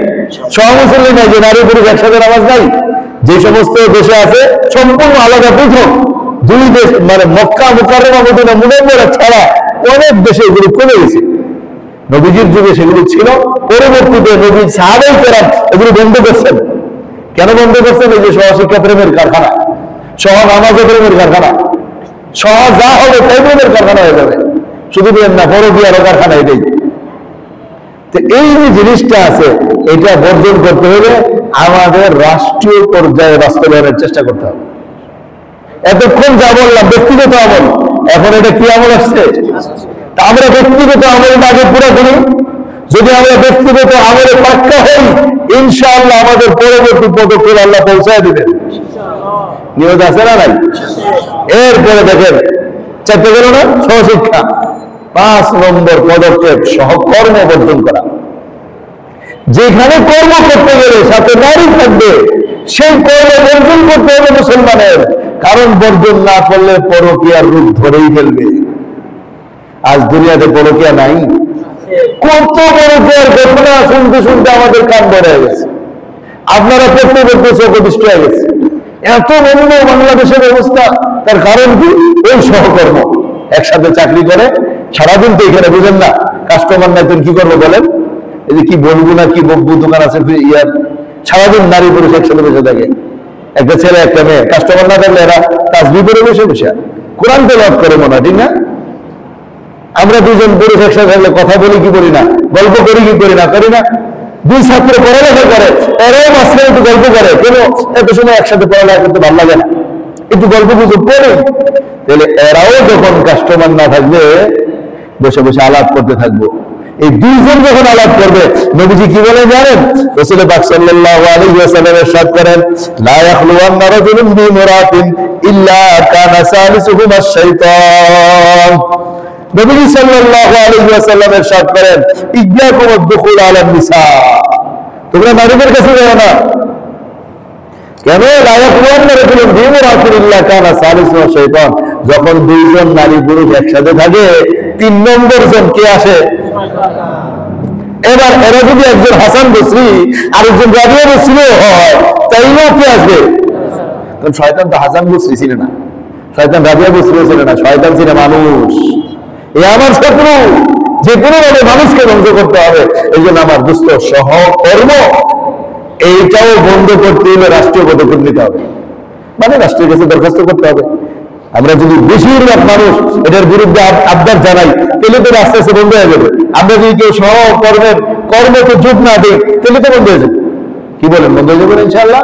সহমুসল্লি নাই, যে নারী পুরুষ একসাথে নামাজ নাই। যে সমস্ত দেশে আছে সম্পূর্ণ আলাদা পৃথক, দুই দেশ মানে মক্কা মুকাররমা মদিনা মুনাওয়ারা ছাড়া অনেক দেশে এগুলো কমে গেছে। নবীজির যুগে সেগুলো ছিল, পরবর্তীতে নবীর সাহাবায়ে কেরাম এগুলো বন্ধ করছেন। কেন বন্ধ করছেন? এই যে সহশিক্ষা প্রেমের কারখানা, সহ নামাজে প্রেমের কারখানা, সহ যা হবে তাই প্রেমের কারখানা হয়ে যাবে। শুধু প্রেম না, পরকীয়ারও কারখানা এটাই। তো এই যে জিনিসটা আছে, এটা বর্জন করতে হলে আমাদের রাষ্ট্রীয় পর্যায়ে বাস্তবায়নের চেষ্টা করতে হবে। এতক্ষণ যা বললাম ব্যক্তিগত আমল, এখন এটা কি আমল আসছে? তা আমরা ব্যক্তিগত আমল আগে পুরো করি। যদি আমরা ব্যক্তিগত আমলে পাক্কা হই, ইনশাআল্লাহ আমাদের পরবর্তী পদক্ষেপ আল্লাহ পৌঁছায় দিবেন। নিয়ত আছে না নাই? এরপরে দেখেন, চারটে গেল না সহশিক্ষা। 5 নম্বর পদক্ষেপ সহকর্ম বর্জন করা। যেখানে কর্ম করতে গেলে সাথে নারী থাকবে, সেই কর্ম বর্জন করতে হবে মুসলমানের। কারণ বর্জন না করলে পরকীয়ার রূপ ধরেই ফেলবে। আজ দুনিয়াতে পরকীয়া নাই, কত পরকীয়ার ঘটনা শুনতে শুনতে আমাদের কান ধরে গেছে। আপনারা পড়তে পড়তে চোখবিষ্ট হয়ে গেছে। এত নমুনা বাংলাদেশের অবস্থা, তার কারণ কি? ওই সহকর্ম। একসাথে চাকরি করে সারাদিন তো এখানে বুঝেন না, কাস্টমার নাই কি করবো বলেন? এই যে কি বলবো না কি বকবো, দোকান আছে ইয়ার, সারাদিন নারী পুরুষ একসাথে বসে থাকে, একটা ছেলে একটা মেয়ে। কাস্টমার না থাকলে এরা তাসবিহ করে বসে বসে কোরআন তেলাওয়াত করে মনে হয়, ঠিক না? আমরা দুজন পুরুষ একসাথে থাকলে কথা বলি কি বলি না, গল্প করি কি করি না, করি না? দুই ছাত্র পড়ালেখা করে, এরাও মাঝখানে একটু গল্প করে। কেন? এত সময় একসাথে পড়ালেখা করতে ভালো লাগে না, একটু গল্প গুজব করে। তাহলে এরাও যখন কাস্টমার না থাকবে বসে বসে আলাপ করতে থাকবো। এই দুইজন যখন আলাপ করবে, নবীজি কি বলে জানেন? রাসূল পাক সাল্লাল্লাহু আলাইহি ওয়াসাল্লাম ইরশাদ করেন, লা ইয়াখলুওয়ান্না রাজুলুন বিমরাতিন ইল্লা কানা সালিসুহুমা আশ-শাইতান। নবীজি সাল্লাল্লাহু আলাইহি ওয়াসাল্লাম ইরশাদ করেন, ইয়্যাকুম আদ-দুখুল আলান নিসা, তোমরা নারীদের কাছে যাও না। কেন? লা ইয়াখলুওয়ান্না রাজুলুন বিমরাতিন ইল্লা কানা সালিসুহুমা আশ-শাইতান। যখন দুইজন নারী পুরুষ একসাথে থাকে, 3 নম্বর জন কে আসে? এবার এরা যদি একজন হাসান বসরি আর একজন রাবিয়া বসরি হয়, তাইলেও কে আসবে? কারণ শয়তান তো হাসান বসরি ছিল না, শয়তান রাবিয়া বসরি ছিল না, শয়তান ছিল মানুষ। এই আমার শত্রু, যে কোনো ভাবে মানুষকে ধ্বংস করতে হবে। এই জন্য আমার দুষ্ট সহকর্ম, এইটাও বন্ধ করতে হলে রাষ্ট্রীয় পদক্ষেপ নিতে হবে, মানে রাষ্ট্রের কাছে দরখাস্ত করতে হবে। আমরা যদি বেশিরভাগ মানুষ এটার বিরুদ্ধে আবদার জানাই, তাহলে তো আস্তে আস্তে বন্ধ হয়ে যাবে। আমরা যদি কেউ সহকর্মের কর্মকে যোগ না দিই, তাহলে তো বন্ধ হয়ে যাবে। কি বলেন? বন্ধ হয়ে যাবে ইনশাআল্লাহ।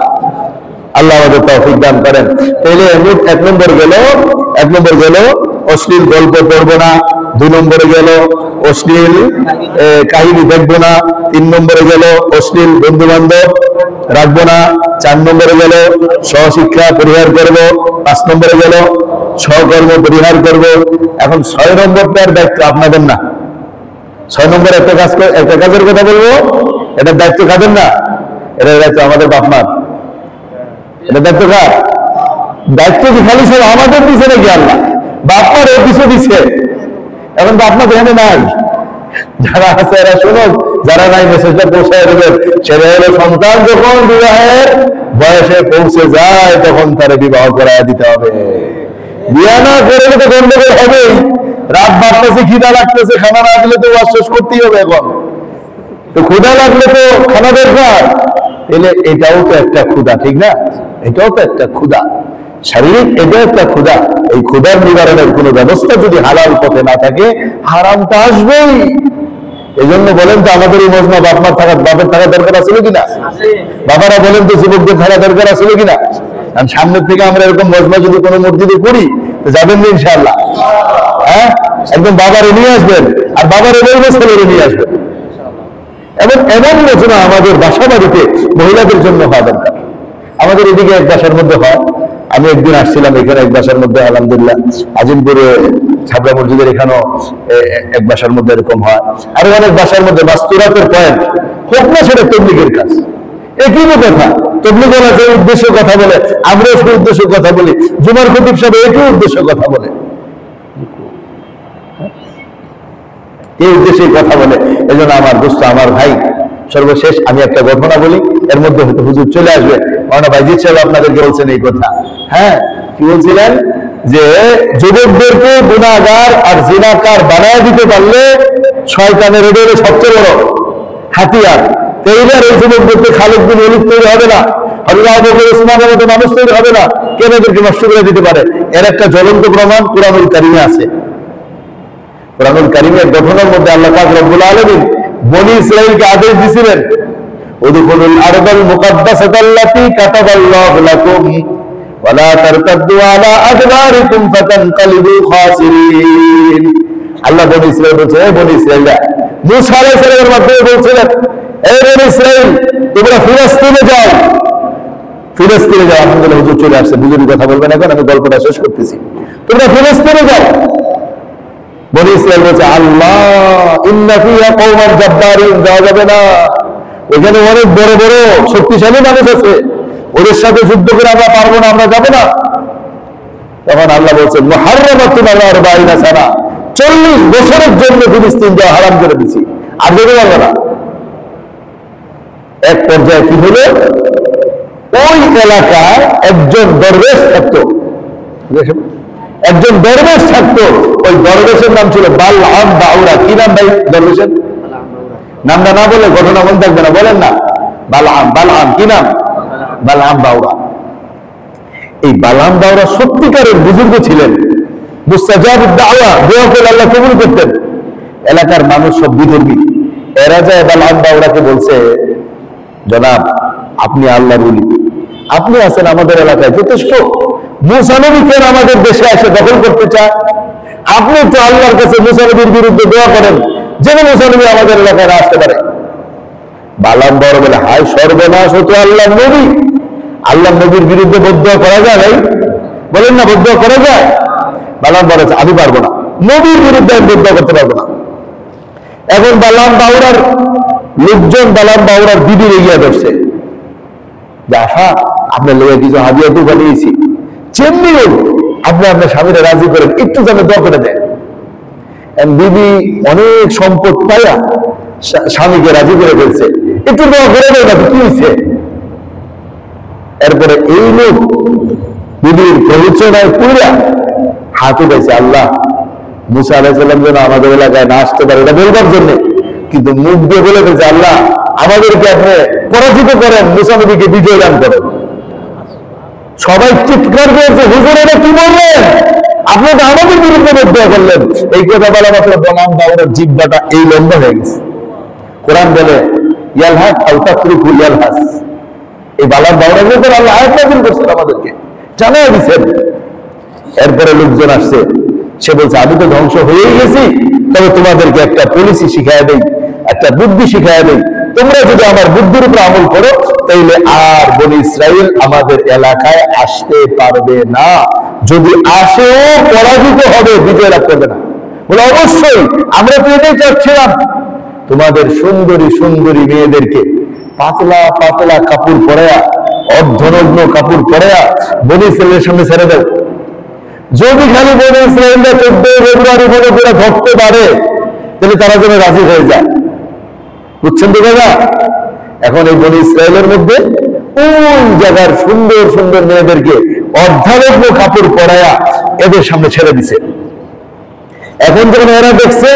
আল্লাহ আমাদের তৌফিক দান করেন। তাহলে 1 নম্বর গেল অশ্লীল গল্প পড়বো না। 2 নম্বরে গেল অশ্লীল কাহিনী দেখবো না। 3 নম্বরে গেল অশ্লীল বন্ধু বান্ধব রাখবো না। 4 নম্বরে গেল সহশিক্ষা পরিহার করব। 5 নম্বরে গেল সহকর্ম পরিহার করব। এখন 6 নম্বরটার দায়িত্ব আপনাদের না। 6 নম্বরে একটা কাজের কথা বলবো, এটার দায়িত্ব কাদের না? এটার দায়িত্ব আমাদের বাপ মার। এটা দায়িত্ব কার? দায়িত্ব কি খালি সব আমাদের দিছে নাকি আল্লাহ? বাপমার এর পিছু দিচ্ছে, এখন তো আপনার এখানে নাই। যারা আছে এরা শুনুক, যারা নাই মেসেজটা পৌঁছায় দেবেন। সেটা হলো সন্তান যখন বিবাহের বয়সে পৌঁছে যায় তখন তারে বিবাহ করায় দিতে হবে। বিয়া না করে তো গন্ডগোল হবেই। রাত বাড়তেছে, খিদা লাগতেছে, খানা না দিলে তো শেষ করতেই হবে। এখন তো ক্ষুধা লাগলে তো খানা দরকার, এলে এটাও তো একটা ক্ষুধা, ঠিক না? এটাও তো একটা ক্ষুধা, শারীরিক এটাও একটা ক্ষুধা। এই ক্ষুধার নিবারণের কোনো ব্যবস্থা যদি হালাল পথে না থাকে, হারামটা আসবেই। এই জন্য বলেন তো আমাদের এই মজমা বাপমার বাপের থাকা দরকার আছে কিনা? বাবারা বলেন তো যুবকদের থাকা দরকার আছে কিনা? কারণ সামনের থেকে আমরা এরকম মজমা যদি কোনো মসজিদে করি তো যাবেন না ইনশাআল্লাহ? হ্যাঁ, একদম বাবারে নিয়ে আসবেন, আর বাবারে বলবে ছেলেরে নিয়ে আসবেন। এবং এমন রচনা আমাদের বাসা বাড়িতে মহিলাদের জন্য হওয়া দরকার। আমাদের এদিকে এক বাসার মধ্যে হয়, আমি একদিন আসছিলাম এখানে এক বাসার মধ্যে, আলহামদুলিল্লাহ আজিমপুরে ছাবড়া মসজিদের এখানেও এক বাসার মধ্যে এরকম হয়। আর অনেক বাসার মধ্যে মাস্তুরাতের পয়েন্ট হোক না, সেটা তবলিগের কাজ। একই কথা, তবলিগ ওয়ালা যে উদ্দেশ্য কথা বলে, আমরাও সেই উদ্দেশ্য কথা বলি। জুমার খতিব সাহেব একই উদ্দেশ্য কথা বলে, এই উদ্দেশ্যে কথা বলে। এই জন্য আমার দোস্ত, আমার ভাই, সর্বশেষ আমি একটা ঘটনা বলি, এর মধ্যে হয়তো হুজুর চলে আসবে। মাওলানা বাইজিদ সাহেব আপনাদেরকে বলছেন এই কথা। হ্যাঁ, কি বলছিলেন? যে যুবকদেরকে গুনাহগার আর জিনাকার বানায় দিতে পারলে শয়তানের এটা হলো সবচেয়ে বড় হাতিয়ার। এইবার এই যুবকদেরকে খালিদ বিন ওলীদ তৈরি হবে না, আল্লাহ আবু বকর ওসমানের মতো মানুষ তৈরি হবে না, কেন এদেরকে নষ্ট করে দিতে পারে? এর একটা জ্বলন্ত প্রমাণ কুরআনুল কারীমে আছে। কুরআনুল কারীমের ঘটনার মধ্যে আল্লাহ পাক রব্বুল আলামিন বনি ইসরাঈলকে আদেশ দিয়েছিলেন, উদখুলুল আরদাল মুকাদ্দাসাতাল্লাতী কাতাবাল্লাহু লাকুম ওয়া লা তারতাদ্দু আলা আদবারিকুম ফাতানকালিবু খাসিরিন। আল্লাহ বনি ইসরাঈল বলছে, হে বনি ইসরাঈলরা, মূসা আলাইহিস সালামের মাধ্যমে বলছিলেন, হে বনি ইসরাঈল, তোমরা ফিলিস্তিনে যাও, ফিলিস্তিনে যাও। আলহামদুলিল্লাহ হুজুর চলে আসছে, বুঝুন কথা বলবেন এখন, আমি গল্পটা শেষ করতেছি। তোমরা ফিলিস্তিনে যাও। বনি ইসরাঈল বলছে, আল্লাহ ইন্না ফিহা কওমান জাব্বারিন, যাওয়া যাবে না, ওখানে অনেক বড় বড় শক্তিশালী মানুষ আছে, ওদের সাথে যুদ্ধ করে আমরা পারবো না, আমরা যাবো না। তখন আল্লাহ বলছেন, মুহাররামাতুন আলা আরবাঈনা সানা, 40 বছরের জন্য ফিলিস্তিন যাওয়া হারাম করে দিছি, আর যেতে পারবে না। এক পর্যায়ে কি হলো, ওই এলাকায় একজন দরবেশ থাকতো, একজন দরবেশ থাকতো। ওই দরবেশের নাম ছিল বালআম বাউরা। কি নাম ভাই দরবেশের? নামটা না বলে ঘটনা মনে থাকবে না, বলেন না। বালআম, বালআম কি নাম? বালআম বাউরা। এই বালআম বাউরা সত্যিকারের বুজুর্গ ছিলেন, মুস্তাজাবুদ দাওয়া, দোয়া করে আল্লাহ কবুল করতেন। এলাকার মানুষ সব বিধর্মী। এরা যায় বালআম বাউরাকে বলছে, জনাব আপনি আল্লাহর ওলি, আপনি আছেন আমাদের এলাকায় যথেষ্ট, মুসা নবী কেন আমাদের দেশে এসে দখল করতে চায়? আপনি তো আল্লাহর কাছে মুসা নবীর বিরুদ্ধে দোয়া করেন যেন মুসা নবী আমাদের এলাকায় আসতে পারে। বালআম বড় বলে, হায় সর্বনাশ, হতো আল্লাহ নবী, আল্লাহ নবীর বিরুদ্ধে বদদোয়া করা যায় ভাই? বলেন না, বদদোয়া করা যায়? বালআম বলেছে, আমি পারবো না, নবীর বিরুদ্ধে আমি বদদোয়া করতে পারবো না। এখন বালআম বাউরার লোকজন বালআম বাউরার দিদি এগিয়ে ধরছে, আশা আপনার লেগে কিছু হাদিয়া তো বানিয়েছি, যেমনি হোক আপনি আপনার স্বামীরা রাজি করেন, একটু যেন দোয়া করে দেন। বিবি অনেক সম্পদ পাইয়া স্বামীকে রাজি করে ফেলছে, একটু দোয়া করে দেয় না, কি হয়েছে? এরপরে এই লোক বিবির প্ররোচনায় পুরা হাত উঠেছে, আল্লাহ মুসা আলাইহিস সালাম যেন আমাদের এলাকায় না আসতে পারে, এটা বলবার জন্য, কিন্তু মুখ দিয়ে বলে ফেলছে, আল্লাহ আমাদেরকে আপনি পরাজিত করেন, মুসা নবীকে বিজয় দান করেন। সবাই চিৎকার করেছে, হুজুর এটা কি বললেন? আপনি তো আমাদের বিরুদ্ধে বদদোয়া করলেন। এই কথা বলা মাত্র বালআম বাউরার জিহ্বাটা এই লম্বা হয়ে গেছে। কোরআন বলে, ইয়ালহাস আও তাতরুকু ইয়ালহাস। এই বালআম বাউরার উপর আল্লাহ আয়াত নাযিল করেছেন, আমাদেরকে জানাই দিয়েছেন। এরপরে লোকজন আসছে, সে বলছে, আমি তো ধ্বংস হয়েই গেছি, তবে তোমাদেরকে একটা পলিসি শিখায় দেই, একটা বুদ্ধি শিখায় দেই, তোমরা যদি আমার বুদ্ধির উপর আমল করো তাহলে আর বনি ইসরাইল আমাদের এলাকায় আসতে পারবে না, যদি আসেও পরাজিত হবে, বিজয় লাভ করবে না। বলে, অবশ্যই আমরা তো এটাই চাচ্ছিলাম, তোমাদের সুন্দরী সুন্দরী মেয়েদেরকে পাতলা পাতলা কাপড় পরায়া অর্ধনগ্ন কাপড় পরে বনি ইসরায়েলের সামনে ছেড়ে দাও। যদি খালি বনি ইসরায়েলরা 14 ফেব্রুয়ারি মনে করে ধরতে পারে, তাহলে তারা যেন রাজি হয়ে যায়। বুঝছেন তো দাদা? এখন এই বনি ইসরায়েলের মধ্যে কোন জায়গার সুন্দর সুন্দর মেয়েদেরকে অর্ধনগ্ন কাপড় পরায়া এদের সামনে ছেড়ে দিছে। এখন যখন এরা দেখছে,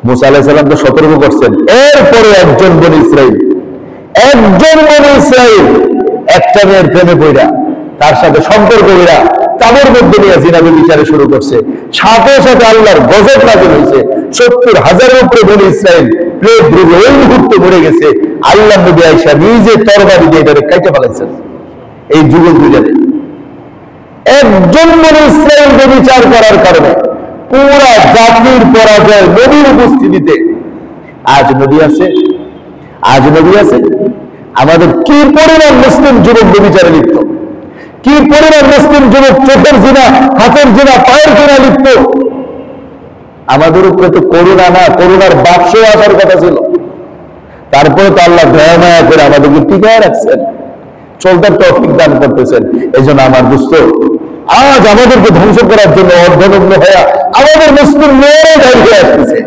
মুসা আলাইহিস সালাম তো সতর্ক করছেন, এরপরে একজন বনি ইসরায়েল একটা মেয়ের প্রেমে পড়া তার সাথে সম্পর্ক কইরা তাদের মধ্যে নিয়ে জিনাবি বিচারে শুরু করছে। সাথে সাথে আল্লাহর গজব নাযিল হয়েছে। 70,000-এর উপরে বনি ইসরায়েল প্রেম রোগে ওই মুহূর্তে মরে গেছে। আল্লাহ নবী আয়েশা নিজে তরবারি দিয়ে এটাকে কাইটা ফেলাইছেন। এই যুগল দুজনে একজন বনি ইসরায়েল বিচার করার কারণে পুরা জাতির পরাজয় নবীর উপস্থিতিতে। আজ নবী আছে। আমাদের কি পরিমাণ মুসলিম যুবক বিচারে লিপ্ত, কি পরিমাণ মুসলিম যুবক চোখের জিনা, হাতের জিনা, পায়ের জিনা লিপ্ত। আমাদের উপরে তো করুণা না, করুণার বাক্সও আসার কথা ছিল। তারপরে তো আল্লাহ দয়া মায়া করে আমাদেরকে টিকায় রাখছেন, চলতার তৌফিক দান করতেছেন। এই জন্য আমার দোস্ত, আজ আমাদেরকে ধ্বংস করার জন্য অর্ধনগ্ন হয়ে আমাদের মুসলিম মেয়েরা দাঁড়িয়ে আসতেছে,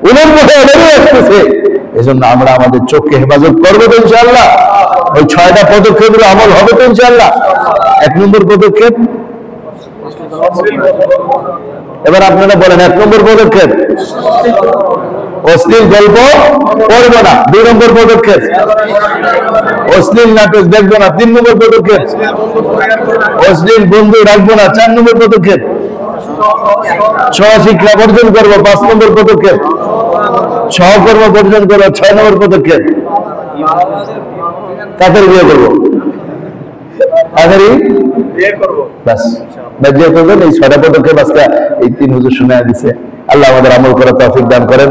উলঙ্গ হয়ে দাঁড়িয়ে আসতেছে। এই জন্য আমরা আমাদের চোখকে হেফাজত করবো তো ইনশাআল্লাহ। ওই 6টা পদক্ষেপের আমল হবে তো ইনশাআল্লাহ। 1 নম্বর পদক্ষেপ, এবার আপনারা বলেন 1 নম্বর পদক্ষেপ, অশ্লীল গল্প পড়বো না। 2 নম্বর পদক্ষেপ, অশ্লীল নাটক দেখবো না। 3 নম্বর পদক্ষেপ, অশ্লীল বন্ধু রাখবো না। 4 নম্বর পদক্ষেপ, সহশিক্ষা বর্জন করবো। 5 নম্বর পদক্ষেপ, সহকর্ম বর্জন করবো। 6 নম্বর পদক্ষেপ, কাদের বিয়ে করবো? বাস বিয়ে করবেন। এই 6টা পদক্ষেপ আজকে এই 3 হুজুর শুনে দিছে। আল্লাহ আমাদের আমল করার তৌফিক দান করেন।